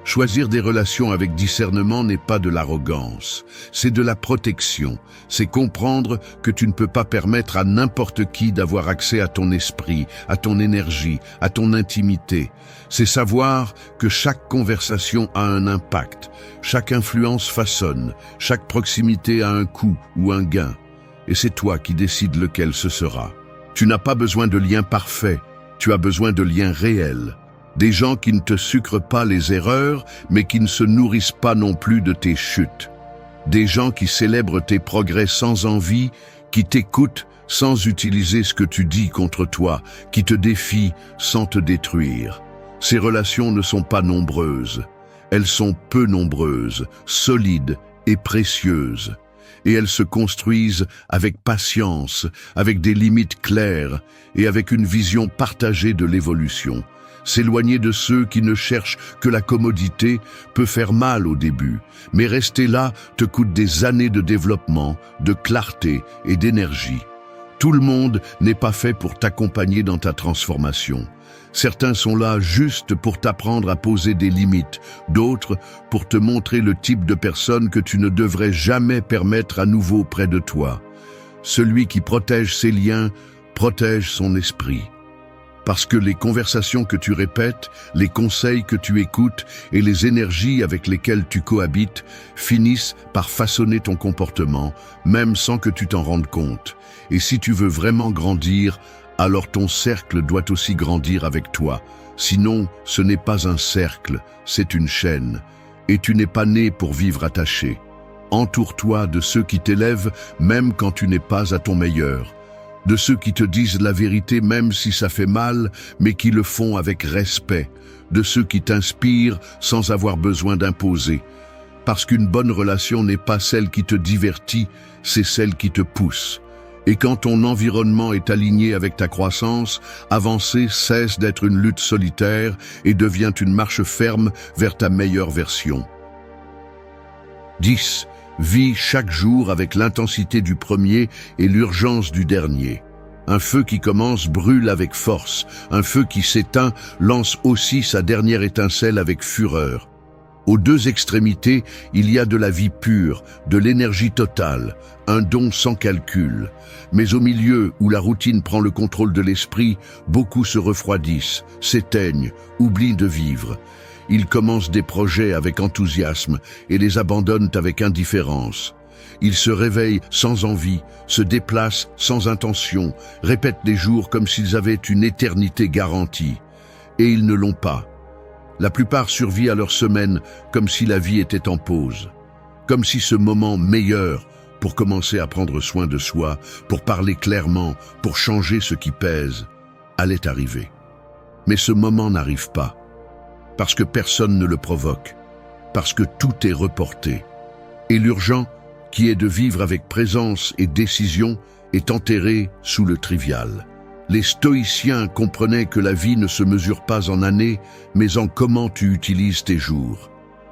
Choisir des relations avec discernement n'est pas de l'arrogance, c'est de la protection. C'est comprendre que tu ne peux pas permettre à n'importe qui d'avoir accès à ton esprit, à ton énergie, à ton intimité. C'est savoir que chaque conversation a un impact, chaque influence façonne, chaque proximité a un coût ou un gain. Et c'est toi qui décides lequel ce sera. Tu n'as pas besoin de liens parfaits, tu as besoin de liens réels. Des gens qui ne te sucrent pas les erreurs, mais qui ne se nourrissent pas non plus de tes chutes. Des gens qui célèbrent tes progrès sans envie, qui t'écoutent sans utiliser ce que tu dis contre toi, qui te défient sans te détruire. Ces relations ne sont pas nombreuses. Elles sont peu nombreuses, solides et précieuses. Et elles se construisent avec patience, avec des limites claires et avec une vision partagée de l'évolution. S'éloigner de ceux qui ne cherchent que la commodité peut faire mal au début, mais rester là te coûte des années de développement, de clarté et d'énergie. Tout le monde n'est pas fait pour t'accompagner dans ta transformation. Certains sont là juste pour t'apprendre à poser des limites, d'autres pour te montrer le type de personne que tu ne devrais jamais permettre à nouveau près de toi. Celui qui protège ses liens protège son esprit. Parce que les conversations que tu répètes, les conseils que tu écoutes et les énergies avec lesquelles tu cohabites finissent par façonner ton comportement, même sans que tu t'en rendes compte. Et si tu veux vraiment grandir, alors ton cercle doit aussi grandir avec toi. Sinon, ce n'est pas un cercle, c'est une chaîne. Et tu n'es pas né pour vivre attaché. Entoure-toi de ceux qui t'élèvent même quand tu n'es pas à ton meilleur. De ceux qui te disent la vérité même si ça fait mal, mais qui le font avec respect. De ceux qui t'inspirent sans avoir besoin d'imposer. Parce qu'une bonne relation n'est pas celle qui te divertit, c'est celle qui te pousse. Et quand ton environnement est aligné avec ta croissance, avancer cesse d'être une lutte solitaire et devient une marche ferme vers ta meilleure version. 10. Vis chaque jour avec l'intensité du premier et l'urgence du dernier. Un feu qui commence brûle avec force. Un feu qui s'éteint lance aussi sa dernière étincelle avec fureur. Aux deux extrémités, il y a de la vie pure, de l'énergie totale, un don sans calcul. Mais au milieu, où la routine prend le contrôle de l'esprit, beaucoup se refroidissent, s'éteignent, oublient de vivre. Ils commencent des projets avec enthousiasme et les abandonnent avec indifférence. Ils se réveillent sans envie, se déplacent sans intention, répètent des jours comme s'ils avaient une éternité garantie. Et ils ne l'ont pas. La plupart survivent à leur semaine comme si la vie était en pause. Comme si ce moment meilleur pour commencer à prendre soin de soi, pour parler clairement, pour changer ce qui pèse, allait arriver. Mais ce moment n'arrive pas. Parce que personne ne le provoque, parce que tout est reporté. Et l'urgent, qui est de vivre avec présence et décision, est enterré sous le trivial. Les stoïciens comprenaient que la vie ne se mesure pas en années, mais en comment tu utilises tes jours.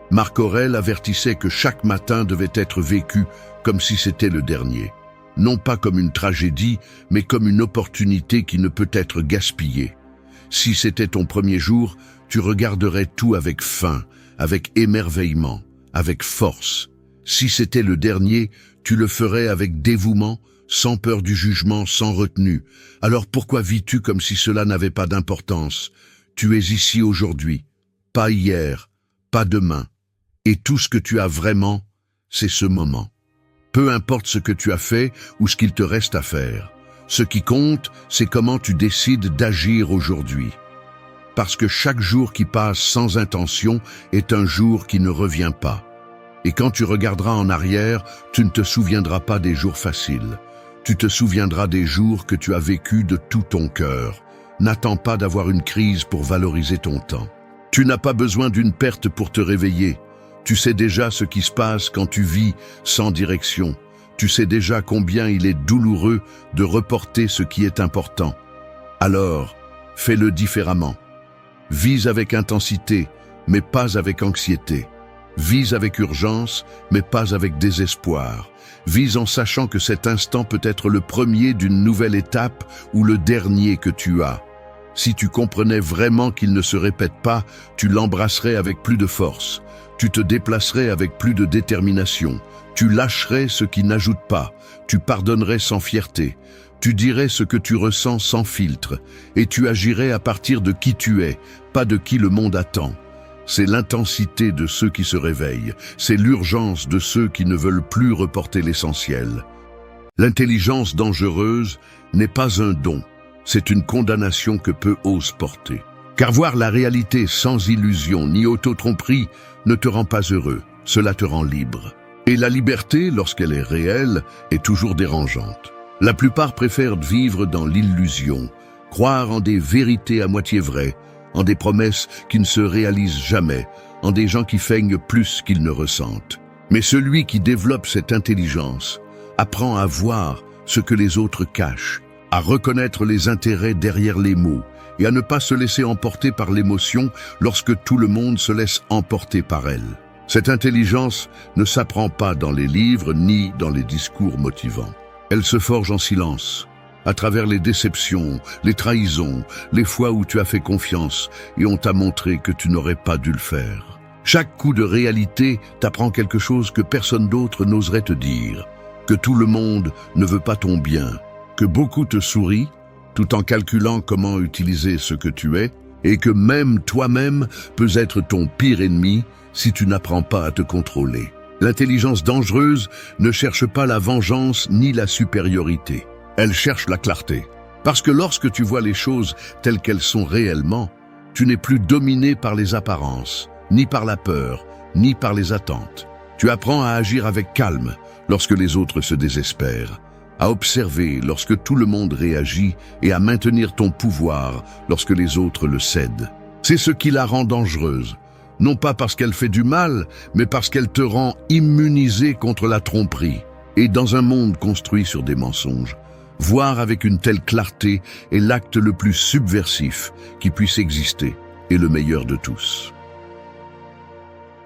Marc Aurèle avertissait que chaque matin devait être vécu comme si c'était le dernier. Non pas comme une tragédie, mais comme une opportunité qui ne peut être gaspillée. Si c'était ton premier jour, tu regarderais tout avec faim, avec émerveillement, avec force. Si c'était le dernier, tu le ferais avec dévouement, sans peur du jugement, sans retenue. Alors pourquoi vis-tu comme si cela n'avait pas d'importance? Tu es ici aujourd'hui, pas hier, pas demain. Et tout ce que tu as vraiment, c'est ce moment. Peu importe ce que tu as fait ou ce qu'il te reste à faire. Ce qui compte, c'est comment tu décides d'agir aujourd'hui. Parce que chaque jour qui passe sans intention est un jour qui ne revient pas. Et quand tu regarderas en arrière, tu ne te souviendras pas des jours faciles. Tu te souviendras des jours que tu as vécus de tout ton cœur. N'attends pas d'avoir une crise pour valoriser ton temps. Tu n'as pas besoin d'une perte pour te réveiller. Tu sais déjà ce qui se passe quand tu vis sans direction. Tu sais déjà combien il est douloureux de reporter ce qui est important. Alors, fais-le différemment. Vise avec intensité, mais pas avec anxiété. Vise avec urgence, mais pas avec désespoir. Vise en sachant que cet instant peut être le premier d'une nouvelle étape ou le dernier que tu as. Si tu comprenais vraiment qu'il ne se répète pas, tu l'embrasserais avec plus de force. Tu te déplacerais avec plus de détermination. Tu lâcherais ce qui n'ajoute pas. Tu pardonnerais sans fierté. Tu dirais ce que tu ressens sans filtre. Et tu agirais à partir de qui tu es, pas de qui le monde attend. C'est l'intensité de ceux qui se réveillent. C'est l'urgence de ceux qui ne veulent plus reporter l'essentiel. L'intelligence dangereuse n'est pas un don. C'est une condamnation que peu osent porter. Car voir la réalité sans illusion ni auto-tromperie ne te rend pas heureux, cela te rend libre. Et la liberté, lorsqu'elle est réelle, est toujours dérangeante. La plupart préfèrent vivre dans l'illusion, croire en des vérités à moitié vraies, en des promesses qui ne se réalisent jamais, en des gens qui feignent plus qu'ils ne ressentent. Mais celui qui développe cette intelligence apprend à voir ce que les autres cachent, à reconnaître les intérêts derrière les mots et à ne pas se laisser emporter par l'émotion lorsque tout le monde se laisse emporter par elle. Cette intelligence ne s'apprend pas dans les livres ni dans les discours motivants. Elle se forge en silence, à travers les déceptions, les trahisons, les fois où tu as fait confiance et on t'a montré que tu n'aurais pas dû le faire. Chaque coup de réalité t'apprend quelque chose que personne d'autre n'oserait te dire, que tout le monde ne veut pas ton bien, que beaucoup te sourient, tout en calculant comment utiliser ce que tu es, et que même toi-même peux être ton pire ennemi si tu n'apprends pas à te contrôler. L'intelligence dangereuse ne cherche pas la vengeance ni la supériorité. Elle cherche la clarté. Parce que lorsque tu vois les choses telles qu'elles sont réellement, tu n'es plus dominé par les apparences, ni par la peur, ni par les attentes. Tu apprends à agir avec calme lorsque les autres se désespèrent, à observer lorsque tout le monde réagit et à maintenir ton pouvoir lorsque les autres le cèdent. C'est ce qui la rend dangereuse, non pas parce qu'elle fait du mal, mais parce qu'elle te rend immunisé contre la tromperie. Et dans un monde construit sur des mensonges, voir avec une telle clarté est l'acte le plus subversif qui puisse exister et le meilleur de tous.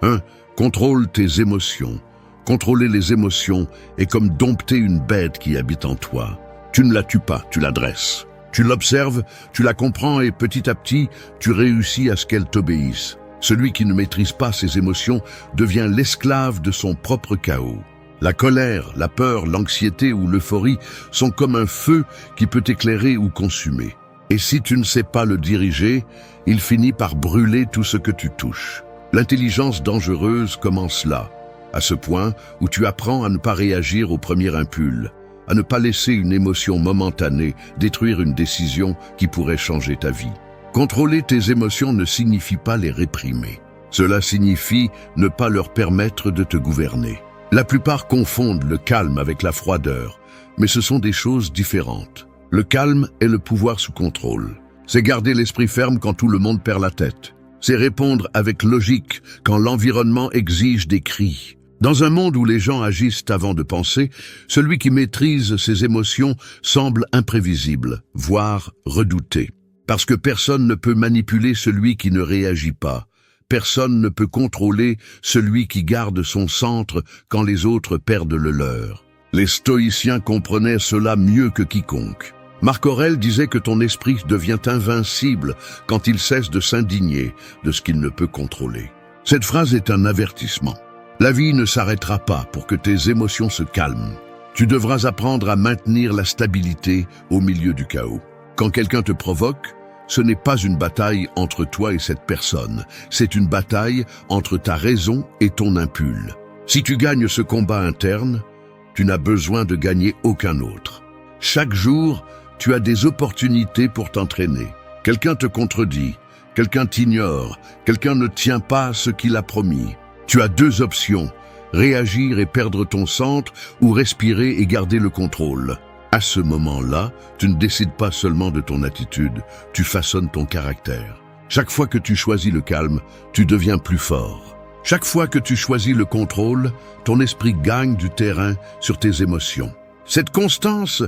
1. Contrôle tes émotions. Contrôler les émotions est comme dompter une bête qui habite en toi. Tu ne la tues pas, tu la dresses. Tu l'observes, tu la comprends et petit à petit, tu réussis à ce qu'elle t'obéisse. Celui qui ne maîtrise pas ses émotions devient l'esclave de son propre chaos. La colère, la peur, l'anxiété ou l'euphorie sont comme un feu qui peut éclairer ou consumer. Et si tu ne sais pas le diriger, il finit par brûler tout ce que tu touches. L'intelligence dangereuse commence là, à ce point où tu apprends à ne pas réagir au premier impulse, à ne pas laisser une émotion momentanée détruire une décision qui pourrait changer ta vie. Contrôler tes émotions ne signifie pas les réprimer. Cela signifie ne pas leur permettre de te gouverner. La plupart confondent le calme avec la froideur, mais ce sont des choses différentes. Le calme est le pouvoir sous contrôle. C'est garder l'esprit ferme quand tout le monde perd la tête. C'est répondre avec logique quand l'environnement exige des cris. Dans un monde où les gens agissent avant de penser, celui qui maîtrise ses émotions semble imprévisible, voire redouté. Parce que personne ne peut manipuler celui qui ne réagit pas. Personne ne peut contrôler celui qui garde son centre quand les autres perdent le leur. Les stoïciens comprenaient cela mieux que quiconque. Marc Aurèle disait que ton esprit devient invincible quand il cesse de s'indigner de ce qu'il ne peut contrôler. Cette phrase est un avertissement. La vie ne s'arrêtera pas pour que tes émotions se calment. Tu devras apprendre à maintenir la stabilité au milieu du chaos. Quand quelqu'un te provoque, ce n'est pas une bataille entre toi et cette personne, c'est une bataille entre ta raison et ton impulse. Si tu gagnes ce combat interne, tu n'as besoin de gagner aucun autre. Chaque jour, tu as des opportunités pour t'entraîner. Quelqu'un te contredit, quelqu'un t'ignore, quelqu'un ne tient pas ce qu'il a promis. Tu as deux options, réagir et perdre ton centre ou respirer et garder le contrôle. À ce moment-là, tu ne décides pas seulement de ton attitude, tu façonnes ton caractère. Chaque fois que tu choisis le calme, tu deviens plus fort. Chaque fois que tu choisis le contrôle, ton esprit gagne du terrain sur tes émotions. Cette constance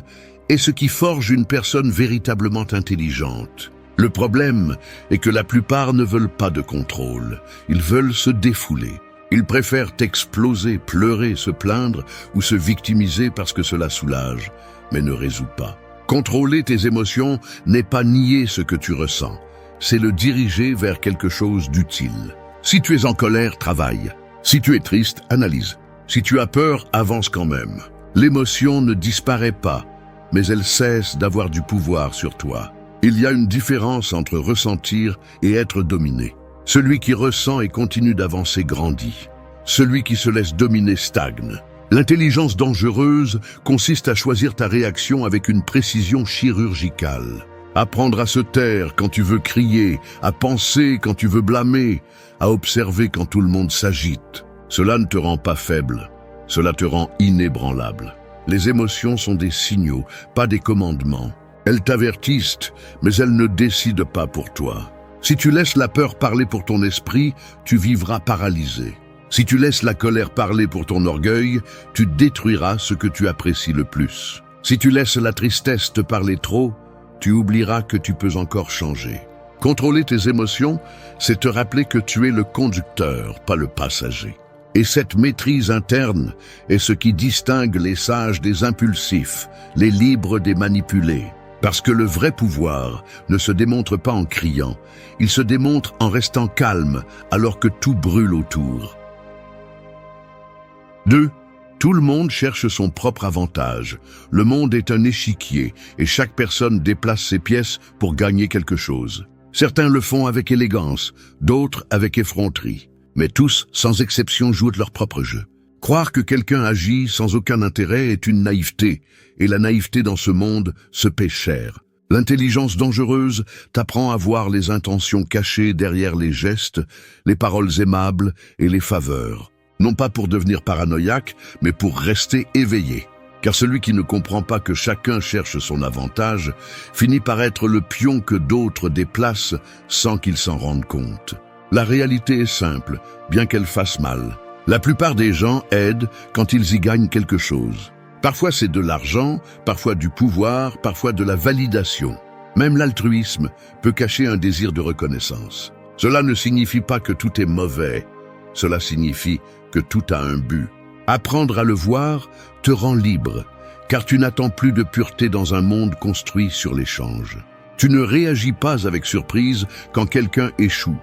est ce qui forge une personne véritablement intelligente. Le problème est que la plupart ne veulent pas de contrôle, ils veulent se défouler. Ils préfèrent exploser, pleurer, se plaindre ou se victimiser parce que cela soulage, mais ne résout pas. Contrôler tes émotions n'est pas nier ce que tu ressens, c'est le diriger vers quelque chose d'utile. Si tu es en colère, travaille. Si tu es triste, analyse. Si tu as peur, avance quand même. L'émotion ne disparaît pas, mais elle cesse d'avoir du pouvoir sur toi. Il y a une différence entre ressentir et être dominé. Celui qui ressent et continue d'avancer grandit. Celui qui se laisse dominer stagne. L'intelligence dangereuse consiste à choisir ta réaction avec une précision chirurgicale. Apprendre à se taire quand tu veux crier, à penser quand tu veux blâmer, à observer quand tout le monde s'agite. Cela ne te rend pas faible, cela te rend inébranlable. Les émotions sont des signaux, pas des commandements. Elles t'avertissent, mais elles ne décident pas pour toi. Si tu laisses la peur parler pour ton esprit, tu vivras paralysé. Si tu laisses la colère parler pour ton orgueil, tu détruiras ce que tu apprécies le plus. Si tu laisses la tristesse te parler trop, tu oublieras que tu peux encore changer. Contrôler tes émotions, c'est te rappeler que tu es le conducteur, pas le passager. Et cette maîtrise interne est ce qui distingue les sages des impulsifs, les libres des manipulés. Parce que le vrai pouvoir ne se démontre pas en criant, il se démontre en restant calme alors que tout brûle autour. 2. Tout le monde cherche son propre avantage. Le monde est un échiquier et chaque personne déplace ses pièces pour gagner quelque chose. Certains le font avec élégance, d'autres avec effronterie. Mais tous, sans exception, jouent leur propre jeu. Croire que quelqu'un agit sans aucun intérêt est une naïveté, et la naïveté dans ce monde se paie cher. L'intelligence dangereuse t'apprend à voir les intentions cachées derrière les gestes, les paroles aimables et les faveurs. Non pas pour devenir paranoïaque, mais pour rester éveillé. Car celui qui ne comprend pas que chacun cherche son avantage finit par être le pion que d'autres déplacent sans qu'ils s'en rendent compte. La réalité est simple, bien qu'elle fasse mal. La plupart des gens aident quand ils y gagnent quelque chose. Parfois c'est de l'argent, parfois du pouvoir, parfois de la validation. Même l'altruisme peut cacher un désir de reconnaissance. Cela ne signifie pas que tout est mauvais. Cela signifie que tout a un but. Apprendre à le voir te rend libre, car tu n'attends plus de pureté dans un monde construit sur l'échange. Tu ne réagis pas avec surprise quand quelqu'un échoue,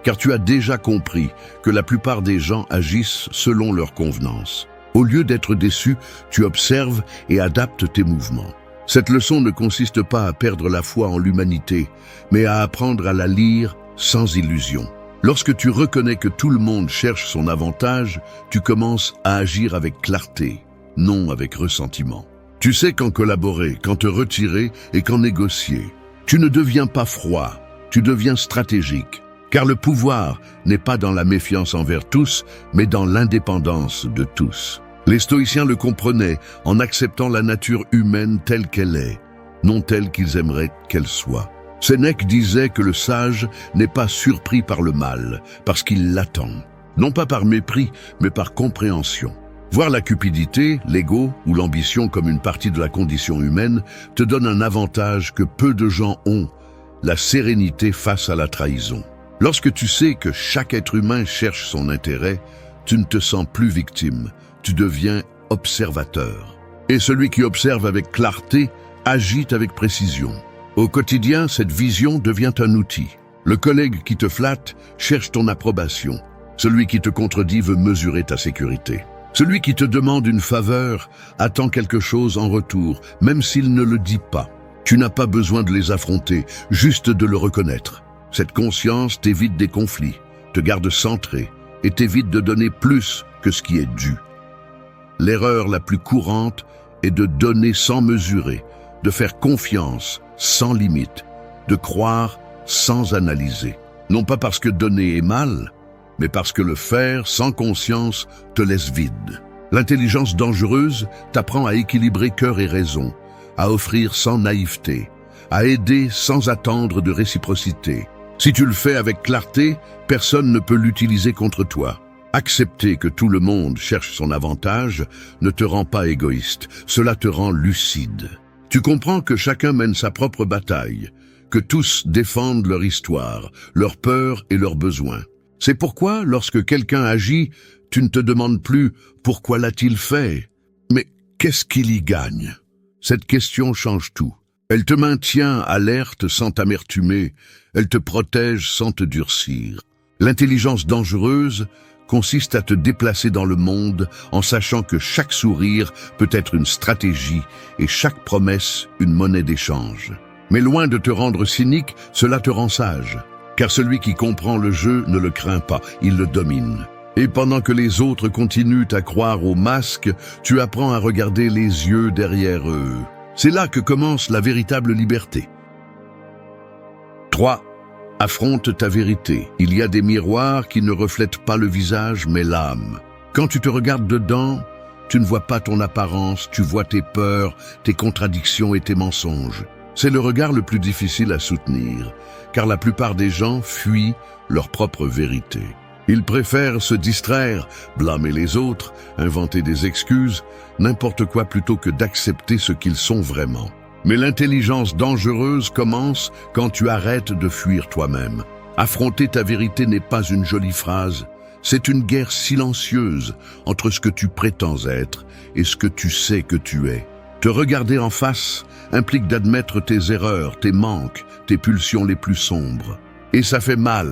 car tu as déjà compris que la plupart des gens agissent selon leur convenance. Au lieu d'être déçu, tu observes et adaptes tes mouvements. Cette leçon ne consiste pas à perdre la foi en l'humanité, mais à apprendre à la lire sans illusion. Lorsque tu reconnais que tout le monde cherche son avantage, tu commences à agir avec clarté, non avec ressentiment. Tu sais quand collaborer, quand te retirer et quand négocier. Tu ne deviens pas froid, tu deviens stratégique. Car le pouvoir n'est pas dans la méfiance envers tous, mais dans l'indépendance de tous. Les stoïciens le comprenaient en acceptant la nature humaine telle qu'elle est, non telle qu'ils aimeraient qu'elle soit. Sénèque disait que le sage n'est pas surpris par le mal, parce qu'il l'attend. Non pas par mépris, mais par compréhension. Voir la cupidité, l'ego ou l'ambition comme une partie de la condition humaine te donne un avantage que peu de gens ont, la sérénité face à la trahison. Lorsque tu sais que chaque être humain cherche son intérêt, tu ne te sens plus victime, tu deviens observateur. Et celui qui observe avec clarté agit avec précision. Au quotidien, cette vision devient un outil. Le collègue qui te flatte cherche ton approbation. Celui qui te contredit veut mesurer ta sécurité. Celui qui te demande une faveur attend quelque chose en retour, même s'il ne le dit pas. Tu n'as pas besoin de les affronter, juste de le reconnaître. Cette conscience t'évite des conflits, te garde centré et t'évite de donner plus que ce qui est dû. L'erreur la plus courante est de donner sans mesurer, de faire confiance sans limite, de croire sans analyser. Non pas parce que donner est mal, mais parce que le faire sans conscience te laisse vide. L'intelligence dangereuse t'apprend à équilibrer cœur et raison, à offrir sans naïveté, à aider sans attendre de réciprocité. Si tu le fais avec clarté, personne ne peut l'utiliser contre toi. Accepter que tout le monde cherche son avantage ne te rend pas égoïste, cela te rend lucide. Tu comprends que chacun mène sa propre bataille, que tous défendent leur histoire, leurs peurs et leurs besoins. C'est pourquoi, lorsque quelqu'un agit, tu ne te demandes plus « pourquoi l'a-t-il fait ?» mais « qu'est-ce qu'il y gagne ?» Cette question change tout. Elle te maintient alerte sans t'amertumer, elle te protège sans te durcir. L'intelligence dangereuse consiste à te déplacer dans le monde en sachant que chaque sourire peut être une stratégie et chaque promesse une monnaie d'échange. Mais loin de te rendre cynique, cela te rend sage. Car celui qui comprend le jeu ne le craint pas, il le domine. Et pendant que les autres continuent à croire au masque, tu apprends à regarder les yeux derrière eux. C'est là que commence la véritable liberté. 3. Affronte ta vérité. Il y a des miroirs qui ne reflètent pas le visage, mais l'âme. Quand tu te regardes dedans, tu ne vois pas ton apparence, tu vois tes peurs, tes contradictions et tes mensonges. C'est le regard le plus difficile à soutenir, car la plupart des gens fuient leur propre vérité. Ils préfèrent se distraire, blâmer les autres, inventer des excuses, n'importe quoi plutôt que d'accepter ce qu'ils sont vraiment. Mais l'intelligence dangereuse commence quand tu arrêtes de fuir toi-même. Affronter ta vérité n'est pas une jolie phrase, c'est une guerre silencieuse entre ce que tu prétends être et ce que tu sais que tu es. Te regarder en face implique d'admettre tes erreurs, tes manques, tes pulsions les plus sombres. Et ça fait mal,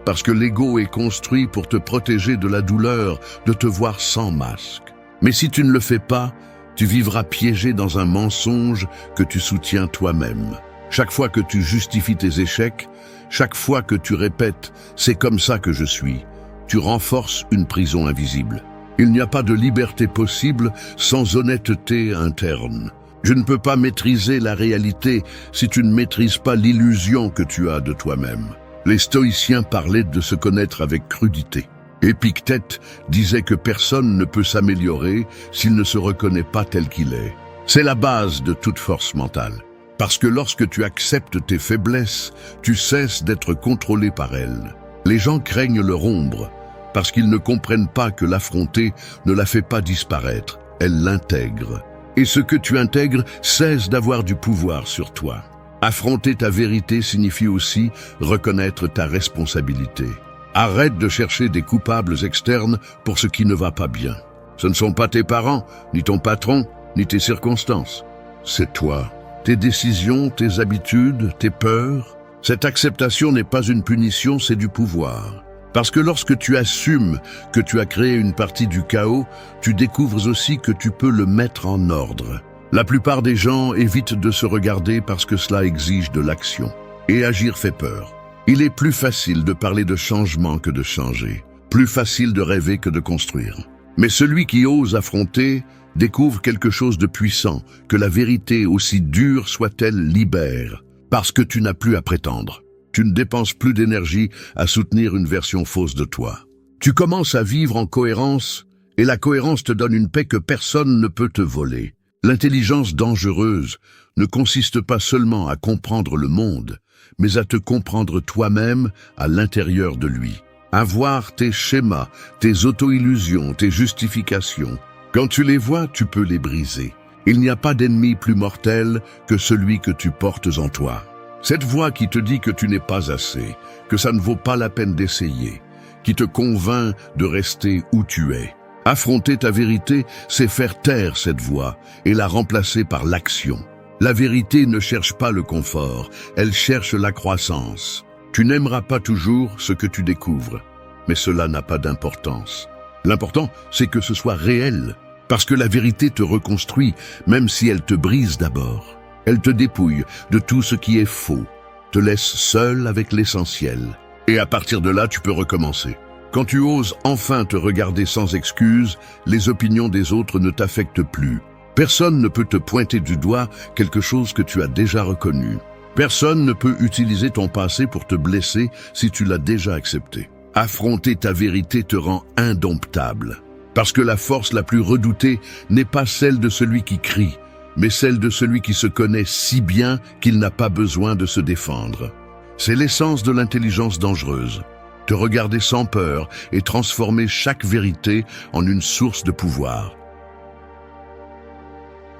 parce que l'ego est construit pour te protéger de la douleur de te voir sans masque. Mais si tu ne le fais pas, tu vivras piégé dans un mensonge que tu soutiens toi-même. Chaque fois que tu justifies tes échecs, chaque fois que tu répètes « c'est comme ça que je suis », tu renforces une prison invisible. Il n'y a pas de liberté possible sans honnêteté interne. Je ne peux pas maîtriser la réalité si tu ne maîtrises pas l'illusion que tu as de toi-même. Les stoïciens parlaient de se connaître avec crudité. Épictète disait que personne ne peut s'améliorer s'il ne se reconnaît pas tel qu'il est. C'est la base de toute force mentale. Parce que lorsque tu acceptes tes faiblesses, tu cesses d'être contrôlé par elles. Les gens craignent leur ombre, parce qu'ils ne comprennent pas que l'affronter ne la fait pas disparaître, elle l'intègre. Et ce que tu intègres cesse d'avoir du pouvoir sur toi. Affronter ta vérité signifie aussi reconnaître ta responsabilité. Arrête de chercher des coupables externes pour ce qui ne va pas bien. Ce ne sont pas tes parents, ni ton patron, ni tes circonstances. C'est toi. Tes décisions, tes habitudes, tes peurs. Cette acceptation n'est pas une punition, c'est du pouvoir. Parce que lorsque tu assumes que tu as créé une partie du chaos, tu découvres aussi que tu peux le mettre en ordre. La plupart des gens évitent de se regarder parce que cela exige de l'action. Et agir fait peur. Il est plus facile de parler de changement que de changer. Plus facile de rêver que de construire. Mais celui qui ose affronter découvre quelque chose de puissant, que la vérité, aussi dure soit-elle, libère. Parce que tu n'as plus à prétendre. Tu ne dépenses plus d'énergie à soutenir une version fausse de toi. Tu commences à vivre en cohérence, et la cohérence te donne une paix que personne ne peut te voler. L'intelligence dangereuse ne consiste pas seulement à comprendre le monde, mais à te comprendre toi-même à l'intérieur de lui. À voir tes schémas, tes auto-illusions, tes justifications. Quand tu les vois, tu peux les briser. Il n'y a pas d'ennemi plus mortel que celui que tu portes en toi. Cette voix qui te dit que tu n'es pas assez, que ça ne vaut pas la peine d'essayer, qui te convainc de rester où tu es. Affronter ta vérité, c'est faire taire cette voix et la remplacer par l'action. La vérité ne cherche pas le confort, elle cherche la croissance. Tu n'aimeras pas toujours ce que tu découvres, mais cela n'a pas d'importance. L'important, c'est que ce soit réel, parce que la vérité te reconstruit, même si elle te brise d'abord. Elle te dépouille de tout ce qui est faux, te laisse seul avec l'essentiel. Et à partir de là, tu peux recommencer. Quand tu oses enfin te regarder sans excuse, les opinions des autres ne t'affectent plus. Personne ne peut te pointer du doigt quelque chose que tu as déjà reconnu. Personne ne peut utiliser ton passé pour te blesser si tu l'as déjà accepté. Affronter ta vérité te rend indomptable. Parce que la force la plus redoutée n'est pas celle de celui qui crie, mais celle de celui qui se connaît si bien qu'il n'a pas besoin de se défendre. C'est l'essence de l'intelligence dangereuse. Te regarder sans peur et transformer chaque vérité en une source de pouvoir.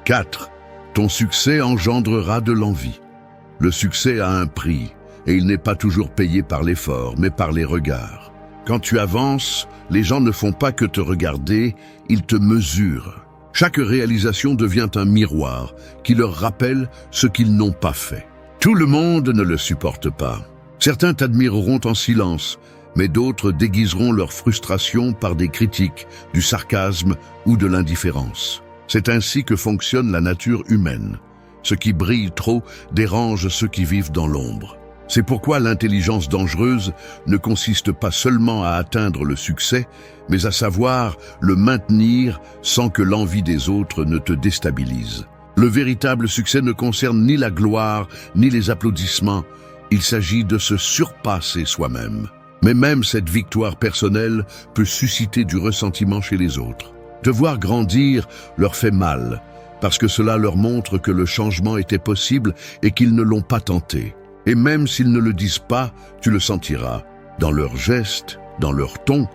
4. Ton succès engendrera de l'envie. Le succès a un prix, et il n'est pas toujours payé par l'effort, mais par les regards. Quand tu avances, les gens ne font pas que te regarder, ils te mesurent. Chaque réalisation devient un miroir qui leur rappelle ce qu'ils n'ont pas fait. Tout le monde ne le supporte pas. Certains t'admireront en silence, mais d'autres déguiseront leur frustration par des critiques, du sarcasme ou de l'indifférence. C'est ainsi que fonctionne la nature humaine. Ce qui brille trop dérange ceux qui vivent dans l'ombre. C'est pourquoi l'intelligence dangereuse ne consiste pas seulement à atteindre le succès, mais à savoir le maintenir sans que l'envie des autres ne te déstabilise. Le véritable succès ne concerne ni la gloire, ni les applaudissements. Il s'agit de se surpasser soi-même. Mais même cette victoire personnelle peut susciter du ressentiment chez les autres. Te voir grandir leur fait mal, parce que cela leur montre que le changement était possible et qu'ils ne l'ont pas tenté. Et même s'ils ne le disent pas, tu le sentiras, dans leurs gestes, dans leur ton,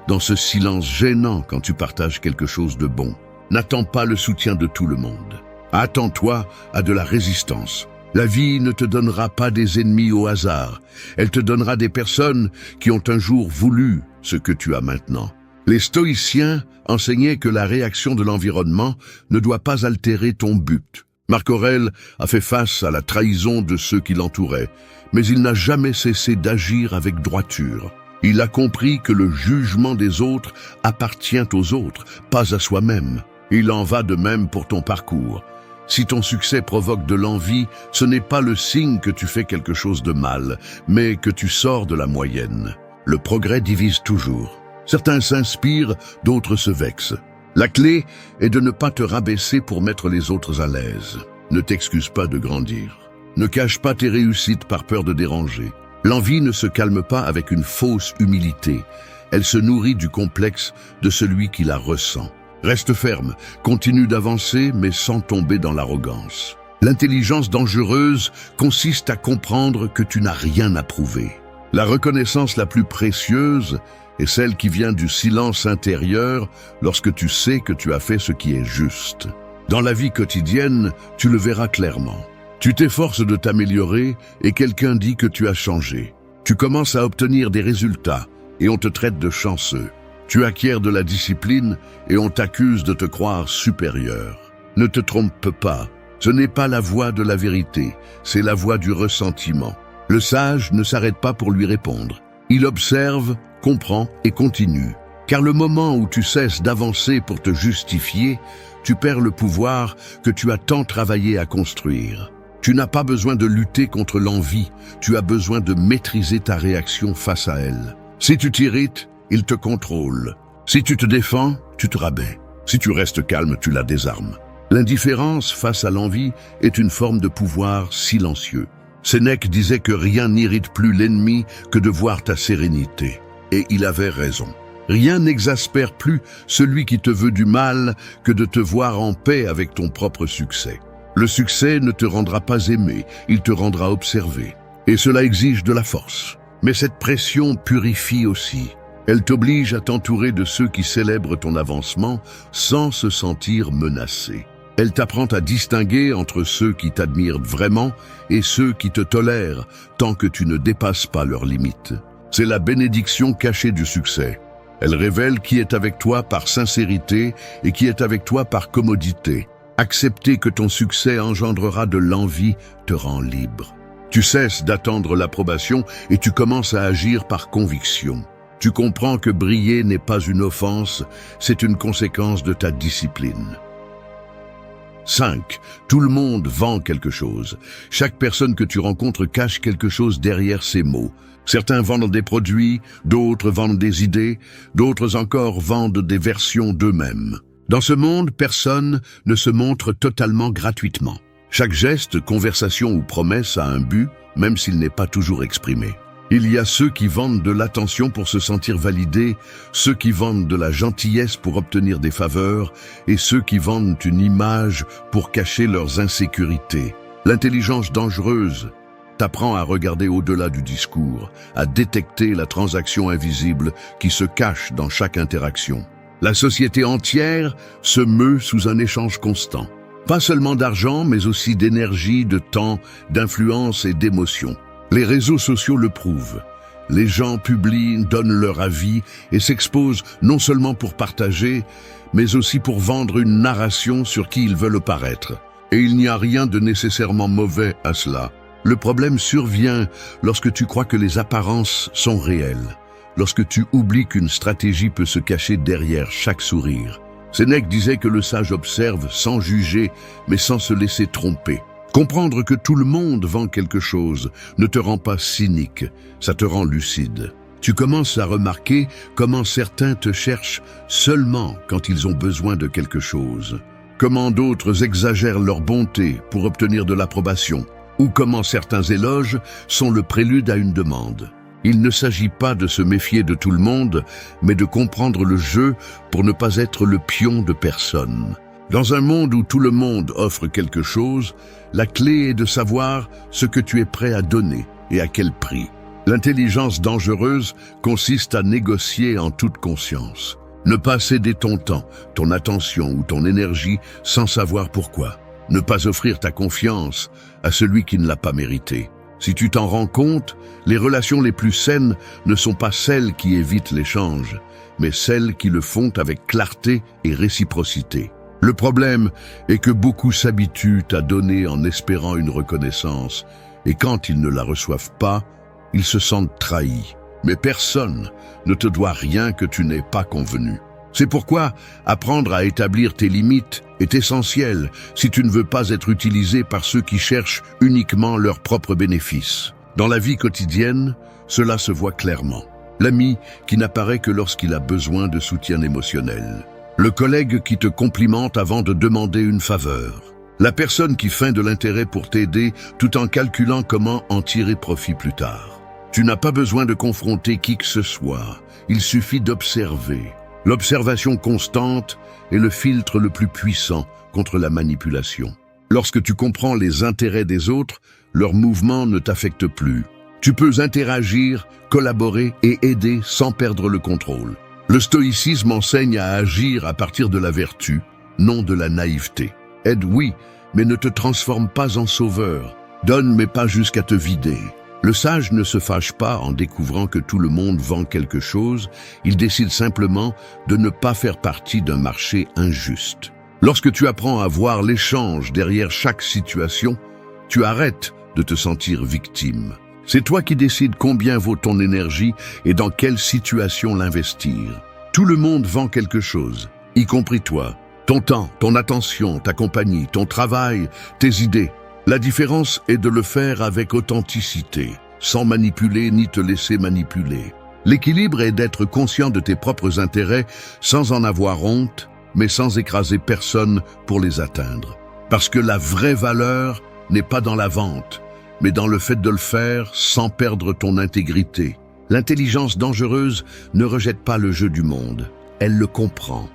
dans ce silence gênant quand tu partages quelque chose de bon. N'attends pas le soutien de tout le monde. Attends-toi à de la résistance. La vie ne te donnera pas des ennemis au hasard. Elle te donnera des personnes qui ont un jour voulu ce que tu as maintenant. Les stoïciens enseignaient que la réaction de l'environnement ne doit pas altérer ton but. Marc Aurèle a fait face à la trahison de ceux qui l'entouraient, mais il n'a jamais cessé d'agir avec droiture. Il a compris que le jugement des autres appartient aux autres, pas à soi-même. Il en va de même pour ton parcours. Si ton succès provoque de l'envie, ce n'est pas le signe que tu fais quelque chose de mal, mais que tu sors de la moyenne. Le progrès divise toujours. Certains s'inspirent, d'autres se vexent. La clé est de ne pas te rabaisser pour mettre les autres à l'aise. Ne t'excuse pas de grandir. Ne cache pas tes réussites par peur de déranger. L'envie ne se calme pas avec une fausse humilité. Elle se nourrit du complexe de celui qui la ressent. Reste ferme, continue d'avancer, mais sans tomber dans l'arrogance. L'intelligence dangereuse consiste à comprendre que tu n'as rien à prouver. La reconnaissance la plus précieuse est celle qui vient du silence intérieur lorsque tu sais que tu as fait ce qui est juste. Dans la vie quotidienne, tu le verras clairement. Tu t'efforces de t'améliorer et quelqu'un dit que tu as changé. Tu commences à obtenir des résultats et on te traite de chanceux. Tu acquiers de la discipline et on t'accuse de te croire supérieur. Ne te trompe pas, ce n'est pas la voie de la vérité, c'est la voie du ressentiment. Le sage ne s'arrête pas pour lui répondre. Il observe, comprend et continue. Car le moment où tu cesses d'avancer pour te justifier, tu perds le pouvoir que tu as tant travaillé à construire. Tu n'as pas besoin de lutter contre l'envie, tu as besoin de maîtriser ta réaction face à elle. Si tu t'irrites, il te contrôle. Si tu te défends, tu te rabais. Si tu restes calme, tu la désarmes. L'indifférence face à l'envie est une forme de pouvoir silencieux. Sénèque disait que rien n'irrite plus l'ennemi que de voir ta sérénité. Et il avait raison. Rien n'exaspère plus celui qui te veut du mal que de te voir en paix avec ton propre succès. Le succès ne te rendra pas aimé, il te rendra observé. Et cela exige de la force. Mais cette pression purifie aussi. Elle t'oblige à t'entourer de ceux qui célèbrent ton avancement sans se sentir menacé. Elle t'apprend à distinguer entre ceux qui t'admirent vraiment et ceux qui te tolèrent tant que tu ne dépasses pas leurs limites. C'est la bénédiction cachée du succès. Elle révèle qui est avec toi par sincérité et qui est avec toi par commodité. Accepter que ton succès engendrera de l'envie te rend libre. Tu cesses d'attendre l'approbation et tu commences à agir par conviction. Tu comprends que briller n'est pas une offense, c'est une conséquence de ta discipline. 5. Tout le monde vend quelque chose. Chaque personne que tu rencontres cache quelque chose derrière ses mots. Certains vendent des produits, d'autres vendent des idées, d'autres encore vendent des versions d'eux-mêmes. Dans ce monde, personne ne se montre totalement gratuitement. Chaque geste, conversation ou promesse a un but, même s'il n'est pas toujours exprimé. Il y a ceux qui vendent de l'attention pour se sentir validés, ceux qui vendent de la gentillesse pour obtenir des faveurs, et ceux qui vendent une image pour cacher leurs insécurités. L'intelligence dangereuse t'apprend à regarder au-delà du discours, à détecter la transaction invisible qui se cache dans chaque interaction. La société entière se meut sous un échange constant. Pas seulement d'argent, mais aussi d'énergie, de temps, d'influence et d'émotion. Les réseaux sociaux le prouvent. Les gens publient, donnent leur avis et s'exposent non seulement pour partager, mais aussi pour vendre une narration sur qui ils veulent paraître. Et il n'y a rien de nécessairement mauvais à cela. Le problème survient lorsque tu crois que les apparences sont réelles, lorsque tu oublies qu'une stratégie peut se cacher derrière chaque sourire. Sénèque disait que le sage observe sans juger, mais sans se laisser tromper. Comprendre que tout le monde vend quelque chose ne te rend pas cynique, ça te rend lucide. Tu commences à remarquer comment certains te cherchent seulement quand ils ont besoin de quelque chose, comment d'autres exagèrent leur bonté pour obtenir de l'approbation, ou comment certains éloges sont le prélude à une demande. Il ne s'agit pas de se méfier de tout le monde, mais de comprendre le jeu pour ne pas être le pion de personne. Dans un monde où tout le monde offre quelque chose, la clé est de savoir ce que tu es prêt à donner et à quel prix. L'intelligence dangereuse consiste à négocier en toute conscience. Ne pas céder ton temps, ton attention ou ton énergie sans savoir pourquoi. Ne pas offrir ta confiance à celui qui ne l'a pas méritée. Si tu t'en rends compte, les relations les plus saines ne sont pas celles qui évitent l'échange, mais celles qui le font avec clarté et réciprocité. Le problème est que beaucoup s'habituent à donner en espérant une reconnaissance, et quand ils ne la reçoivent pas, ils se sentent trahis. Mais personne ne te doit rien que tu n'aies pas convenu. C'est pourquoi apprendre à établir tes limites est essentiel si tu ne veux pas être utilisé par ceux qui cherchent uniquement leurs propres bénéfices. Dans la vie quotidienne, cela se voit clairement. L'ami qui n'apparaît que lorsqu'il a besoin de soutien émotionnel. Le collègue qui te complimente avant de demander une faveur. La personne qui feint de l'intérêt pour t'aider tout en calculant comment en tirer profit plus tard. Tu n'as pas besoin de confronter qui que ce soit, il suffit d'observer. L'observation constante est le filtre le plus puissant contre la manipulation. Lorsque tu comprends les intérêts des autres, leurs mouvements ne t'affectent plus. Tu peux interagir, collaborer et aider sans perdre le contrôle. Le stoïcisme enseigne à agir à partir de la vertu, non de la naïveté. Aide, oui, mais ne te transforme pas en sauveur. Donne, mais pas jusqu'à te vider. Le sage ne se fâche pas en découvrant que tout le monde vend quelque chose, il décide simplement de ne pas faire partie d'un marché injuste. Lorsque tu apprends à voir l'échange derrière chaque situation, tu arrêtes de te sentir victime. C'est toi qui décides combien vaut ton énergie et dans quelle situation l'investir. Tout le monde vend quelque chose, y compris toi. Ton temps, ton attention, ta compagnie, ton travail, tes idées. La différence est de le faire avec authenticité, sans manipuler ni te laisser manipuler. L'équilibre est d'être conscient de tes propres intérêts sans en avoir honte, mais sans écraser personne pour les atteindre. Parce que la vraie valeur n'est pas dans la vente, mais dans le fait de le faire sans perdre ton intégrité. L'intelligence dangereuse ne rejette pas le jeu du monde, elle le comprend.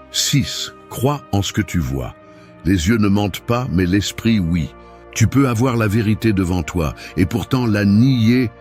6. Crois en ce que tu vois. Les yeux ne mentent pas, mais l'esprit, oui. Tu peux avoir la vérité devant toi, et pourtant la nier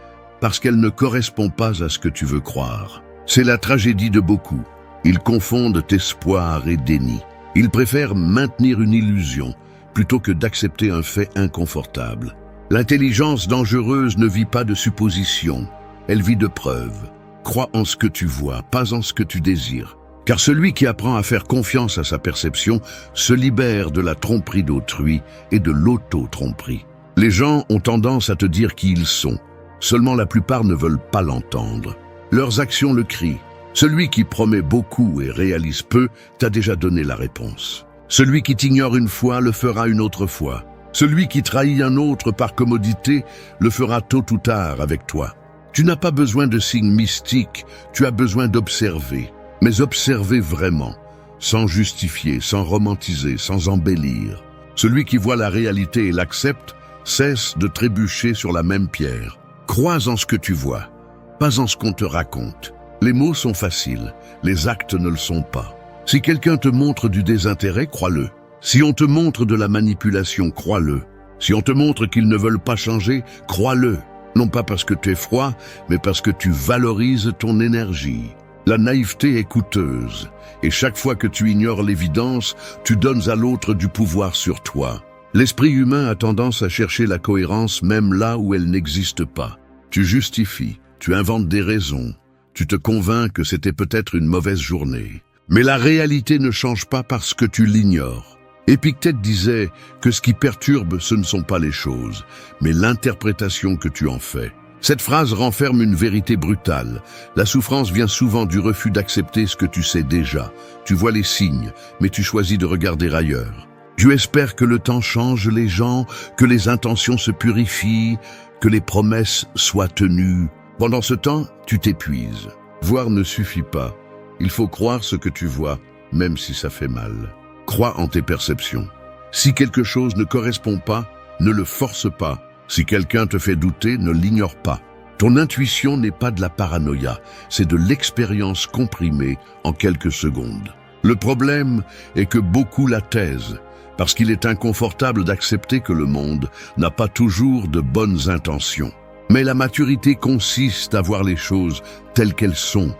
parce qu'elle ne correspond pas à ce que tu veux croire. C'est la tragédie de beaucoup. Ils confondent espoir et déni. Ils préfèrent maintenir une illusion, plutôt que d'accepter un fait inconfortable. L'intelligence dangereuse ne vit pas de suppositions, elle vit de preuves. Crois en ce que tu vois, pas en ce que tu désires. Car celui qui apprend à faire confiance à sa perception se libère de la tromperie d'autrui et de l'auto-tromperie. Les gens ont tendance à te dire qui ils sont. Seulement la plupart ne veulent pas l'entendre. Leurs actions le crient. Celui qui promet beaucoup et réalise peu t'a déjà donné la réponse. Celui qui t'ignore une fois le fera une autre fois. Celui qui trahit un autre par commodité le fera tôt ou tard avec toi. Tu n'as pas besoin de signes mystiques, tu as besoin d'observer. Mais observer vraiment, sans justifier, sans romantiser, sans embellir. Celui qui voit la réalité et l'accepte cesse de trébucher sur la même pierre. Crois en ce que tu vois, pas en ce qu'on te raconte. Les mots sont faciles, les actes ne le sont pas. Si quelqu'un te montre du désintérêt, crois-le. Si on te montre de la manipulation, crois-le. Si on te montre qu'ils ne veulent pas changer, crois-le. Non pas parce que tu es froid, mais parce que tu valorises ton énergie. La naïveté est coûteuse, et chaque fois que tu ignores l'évidence, tu donnes à l'autre du pouvoir sur toi. L'esprit humain a tendance à chercher la cohérence même là où elle n'existe pas. Tu justifies, tu inventes des raisons, tu te convaincs que c'était peut-être une mauvaise journée. Mais la réalité ne change pas parce que tu l'ignores. Épictète disait que ce qui perturbe, ce ne sont pas les choses, mais l'interprétation que tu en fais. Cette phrase renferme une vérité brutale. La souffrance vient souvent du refus d'accepter ce que tu sais déjà. Tu vois les signes, mais tu choisis de regarder ailleurs. Tu espères que le temps change les gens, que les intentions se purifient, que les promesses soient tenues. Pendant ce temps, tu t'épuises. Voir ne suffit pas. Il faut croire ce que tu vois, même si ça fait mal. Crois en tes perceptions. Si quelque chose ne correspond pas, ne le force pas. Si quelqu'un te fait douter, ne l'ignore pas. Ton intuition n'est pas de la paranoïa, c'est de l'expérience comprimée en quelques secondes. Le problème est que beaucoup la taisent, parce qu'il est inconfortable d'accepter que le monde n'a pas toujours de bonnes intentions. Mais la maturité consiste à voir les choses telles qu'elles sont,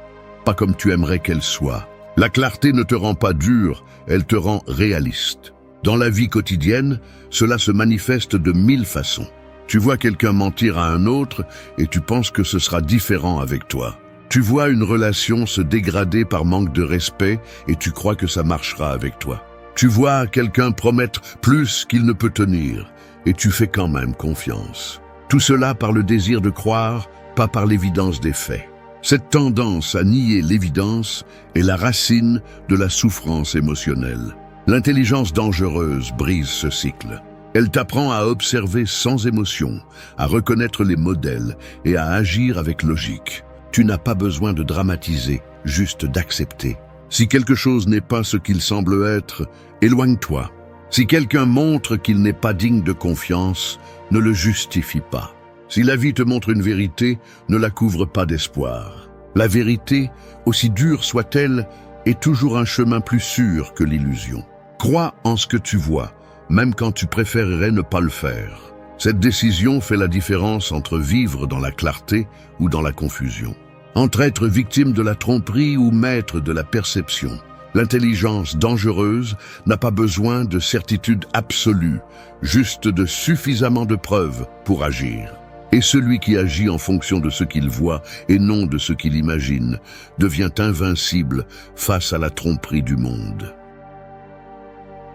pas comme tu aimerais qu'elles soient. La clarté ne te rend pas dur, elle te rend réaliste. Dans la vie quotidienne, cela se manifeste de 1000 façons. Tu vois quelqu'un mentir à un autre et tu penses que ce sera différent avec toi. Tu vois une relation se dégrader par manque de respect et tu crois que ça marchera avec toi. Tu vois quelqu'un promettre plus qu'il ne peut tenir et tu fais quand même confiance. Tout cela par le désir de croire, pas par l'évidence des faits. Cette tendance à nier l'évidence est la racine de la souffrance émotionnelle. L'intelligence dangereuse brise ce cycle. Elle t'apprend à observer sans émotion, à reconnaître les modèles et à agir avec logique. Tu n'as pas besoin de dramatiser, juste d'accepter. Si quelque chose n'est pas ce qu'il semble être, éloigne-toi. Si quelqu'un montre qu'il n'est pas digne de confiance, ne le justifie pas. Si la vie te montre une vérité, ne la couvre pas d'espoir. La vérité, aussi dure soit-elle, est toujours un chemin plus sûr que l'illusion. Crois en ce que tu vois, même quand tu préférerais ne pas le faire. Cette décision fait la différence entre vivre dans la clarté ou dans la confusion. Entre être victime de la tromperie ou maître de la perception. L'intelligence dangereuse n'a pas besoin de certitude absolue, juste de suffisamment de preuves pour agir. Et celui qui agit en fonction de ce qu'il voit et non de ce qu'il imagine devient invincible face à la tromperie du monde.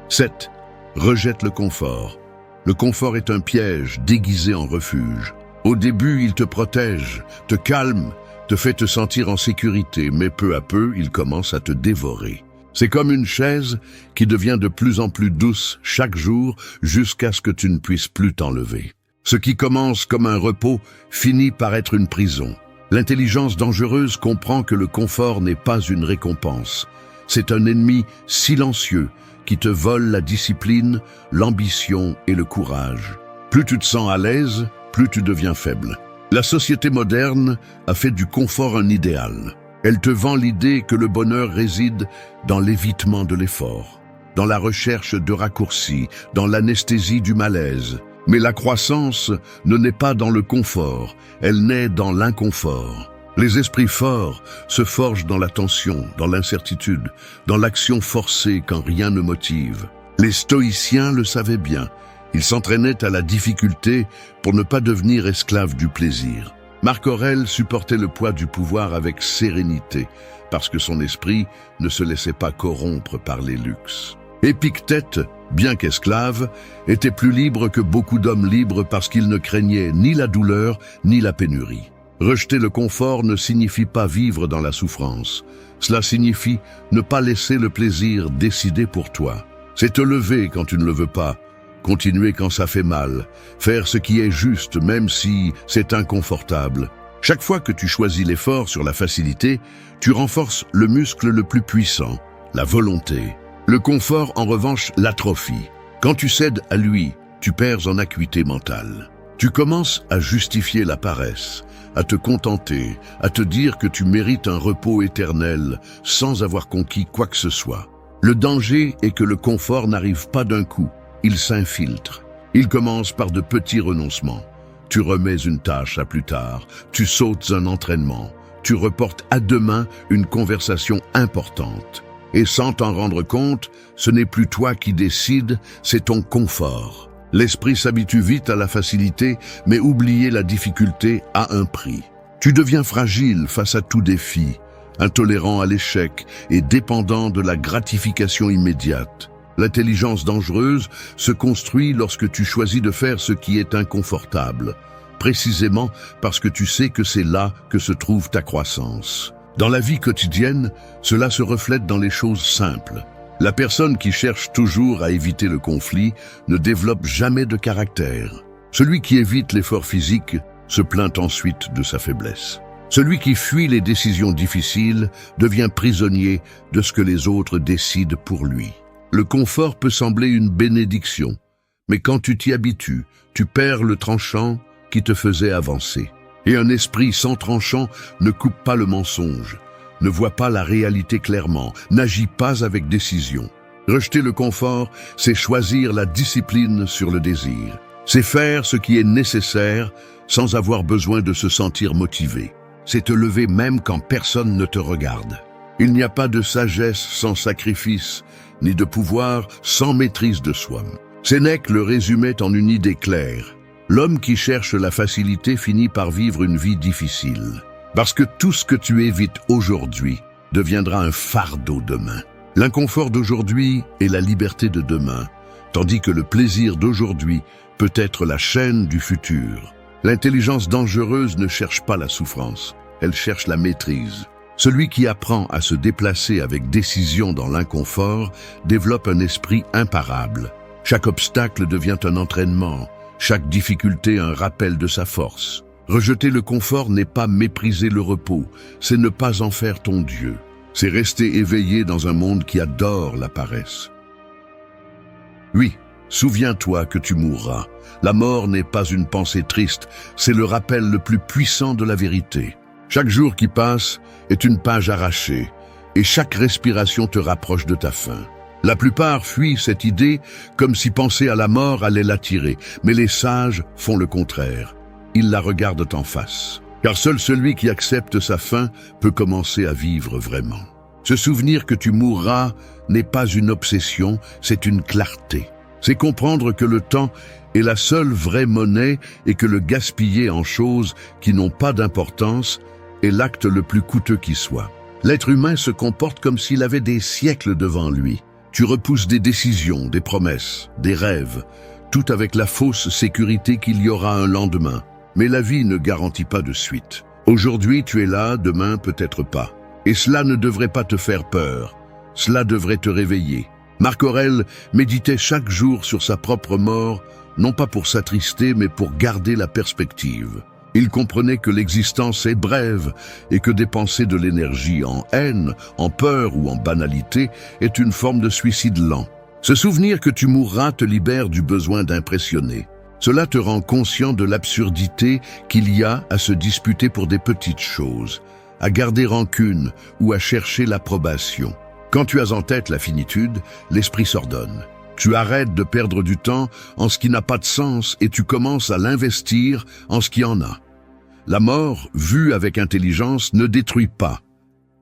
7. Rejette le confort. Le confort est un piège déguisé en refuge. Au début, il te protège, te calme, te fait te sentir en sécurité, mais peu à peu, il commence à te dévorer. C'est comme une chaise qui devient de plus en plus douce chaque jour jusqu'à ce que tu ne puisses plus t'enlever. Ce qui commence comme un repos finit par être une prison. L'intelligence dangereuse comprend que le confort n'est pas une récompense. C'est un ennemi silencieux qui te vole la discipline, l'ambition et le courage. Plus tu te sens à l'aise, plus tu deviens faible. La société moderne a fait du confort un idéal. Elle te vend l'idée que le bonheur réside dans l'évitement de l'effort, dans la recherche de raccourcis, dans l'anesthésie du malaise. Mais la croissance ne naît pas dans le confort, elle naît dans l'inconfort. Les esprits forts se forgent dans la tension, dans l'incertitude, dans l'action forcée quand rien ne motive. Les stoïciens le savaient bien. Ils s'entraînaient à la difficulté pour ne pas devenir esclaves du plaisir. Marc Aurèle supportait le poids du pouvoir avec sérénité, parce que son esprit ne se laissait pas corrompre par les luxes. Épictète, bien qu'esclave, était plus libre que beaucoup d'hommes libres parce qu'il ne craignait ni la douleur ni la pénurie. Rejeter le confort ne signifie pas vivre dans la souffrance. Cela signifie ne pas laisser le plaisir décider pour toi. C'est te lever quand tu ne le veux pas, continuer quand ça fait mal, faire ce qui est juste même si c'est inconfortable. Chaque fois que tu choisis l'effort sur la facilité, tu renforces le muscle le plus puissant, la volonté. Le confort, en revanche, l'atrophie. Quand tu cèdes à lui, tu perds en acuité mentale. Tu commences à justifier la paresse, à te contenter, à te dire que tu mérites un repos éternel sans avoir conquis quoi que ce soit. Le danger est que le confort n'arrive pas d'un coup, il s'infiltre. Il commence par de petits renoncements. Tu remets une tâche à plus tard, tu sautes un entraînement, tu reportes à demain une conversation importante. Et sans t'en rendre compte, ce n'est plus toi qui décides, c'est ton confort. L'esprit s'habitue vite à la facilité, mais oublier la difficulté a un prix. Tu deviens fragile face à tout défi, intolérant à l'échec et dépendant de la gratification immédiate. L'intelligence dangereuse se construit lorsque tu choisis de faire ce qui est inconfortable, précisément parce que tu sais que c'est là que se trouve ta croissance. Dans la vie quotidienne, cela se reflète dans les choses simples. La personne qui cherche toujours à éviter le conflit ne développe jamais de caractère. Celui qui évite l'effort physique se plaint ensuite de sa faiblesse. Celui qui fuit les décisions difficiles devient prisonnier de ce que les autres décident pour lui. Le confort peut sembler une bénédiction, mais quand tu t'y habitues, tu perds le tranchant qui te faisait avancer. Et un esprit sans tranchant ne coupe pas le mensonge. ne vois pas la réalité clairement, n'agis pas avec décision. Rejeter le confort, c'est choisir la discipline sur le désir. C'est faire ce qui est nécessaire sans avoir besoin de se sentir motivé. C'est te lever même quand personne ne te regarde. Il n'y a pas de sagesse sans sacrifice, ni de pouvoir sans maîtrise de soi. Sénèque le résumait en une idée claire. L'homme qui cherche la facilité finit par vivre une vie difficile. Parce que tout ce que tu évites aujourd'hui deviendra un fardeau demain. L'inconfort d'aujourd'hui est la liberté de demain, tandis que le plaisir d'aujourd'hui peut être la chaîne du futur. L'intelligence dangereuse ne cherche pas la souffrance, elle cherche la maîtrise. Celui qui apprend à se déplacer avec décision dans l'inconfort développe un esprit imparable. Chaque obstacle devient un entraînement, chaque difficulté un rappel de sa force. Rejeter le confort n'est pas mépriser le repos, c'est ne pas en faire ton Dieu. C'est rester éveillé dans un monde qui adore la paresse. Oui, souviens-toi que tu mourras. La mort n'est pas une pensée triste, c'est le rappel le plus puissant de la vérité. Chaque jour qui passe est une page arrachée, et chaque respiration te rapproche de ta fin. La plupart fuient cette idée comme si penser à la mort allait l'attirer, mais les sages font le contraire. Ils la regardent en face. Car seul celui qui accepte sa fin peut commencer à vivre vraiment. Se souvenir que tu mourras n'est pas une obsession, c'est une clarté. C'est comprendre que le temps est la seule vraie monnaie et que le gaspiller en choses qui n'ont pas d'importance est l'acte le plus coûteux qui soit. L'être humain se comporte comme s'il avait des siècles devant lui. Tu repousses des décisions, des promesses, des rêves, tout avec la fausse sécurité qu'il y aura un lendemain. Mais la vie ne garantit pas de suite. Aujourd'hui, tu es là, demain, peut-être pas. Et cela ne devrait pas te faire peur. Cela devrait te réveiller. Marc Aurèle méditait chaque jour sur sa propre mort, non pas pour s'attrister, mais pour garder la perspective. Il comprenait que l'existence est brève et que dépenser de l'énergie en haine, en peur ou en banalité est une forme de suicide lent. Se souvenir que tu mourras te libère du besoin d'impressionner. Cela te rend conscient de l'absurdité qu'il y a à se disputer pour des petites choses, à garder rancune ou à chercher l'approbation. Quand tu as en tête la finitude, l'esprit s'ordonne. Tu arrêtes de perdre du temps en ce qui n'a pas de sens et tu commences à l'investir en ce qui en a. La mort, vue avec intelligence, ne détruit pas.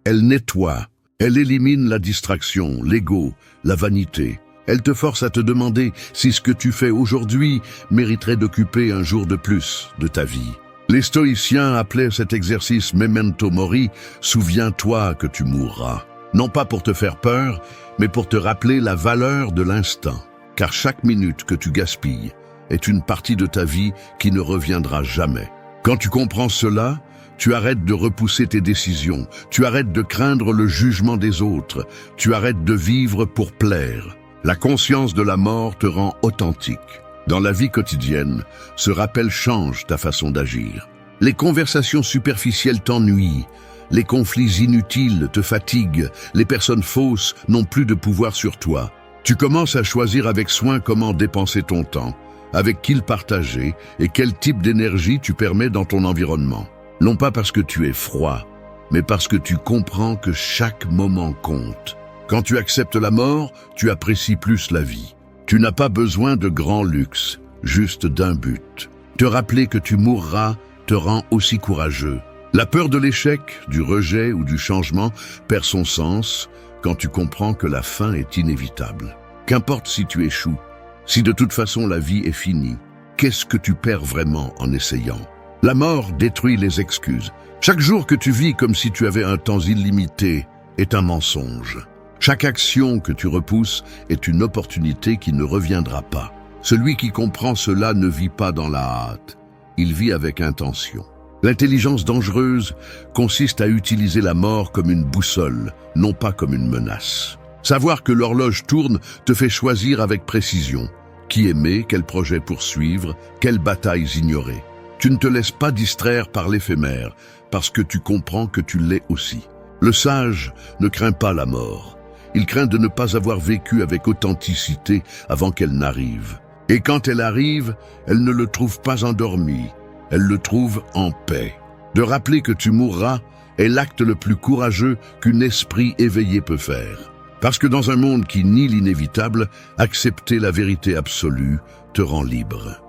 Elle nettoie, elle élimine la distraction, l'ego, la vanité. Elle te force à te demander si ce que tu fais aujourd'hui mériterait d'occuper un jour de plus de ta vie. Les stoïciens appelaient cet exercice memento mori, souviens-toi que tu mourras. Non pas pour te faire peur, mais pour te rappeler la valeur de l'instant. Car chaque minute que tu gaspilles est une partie de ta vie qui ne reviendra jamais. Quand tu comprends cela, tu arrêtes de repousser tes décisions, tu arrêtes de craindre le jugement des autres, tu arrêtes de vivre pour plaire. La conscience de la mort te rend authentique. Dans la vie quotidienne, ce rappel change ta façon d'agir. Les conversations superficielles t'ennuient, les conflits inutiles te fatiguent, les personnes fausses n'ont plus de pouvoir sur toi. Tu commences à choisir avec soin comment dépenser ton temps, avec qui le partager et quel type d'énergie tu permets dans ton environnement. Non pas parce que tu es froid, mais parce que tu comprends que chaque moment compte. Quand tu acceptes la mort, tu apprécies plus la vie. Tu n'as pas besoin de grands luxes, juste d'un but. Te rappeler que tu mourras te rend aussi courageux. La peur de l'échec, du rejet ou du changement perd son sens quand tu comprends que la fin est inévitable. Qu'importe si tu échoues, si de toute façon la vie est finie, qu'est-ce que tu perds vraiment en essayant? La mort détruit les excuses. Chaque jour que tu vis comme si tu avais un temps illimité est un mensonge. Chaque action que tu repousses est une opportunité qui ne reviendra pas. Celui qui comprend cela ne vit pas dans la hâte, il vit avec intention. L'intelligence dangereuse consiste à utiliser la mort comme une boussole, non pas comme une menace. Savoir que l'horloge tourne te fait choisir avec précision qui aimer, quel projet poursuivre, quelles batailles ignorer. Tu ne te laisses pas distraire par l'éphémère, parce que tu comprends que tu l'es aussi. Le sage ne craint pas la mort. Il craint de ne pas avoir vécu avec authenticité avant qu'elle n'arrive. Et quand elle arrive, elle ne le trouve pas endormi, elle le trouve en paix. De rappeler que tu mourras est l'acte le plus courageux qu'un esprit éveillé peut faire. Parce que dans un monde qui nie l'inévitable, accepter la vérité absolue te rend libre.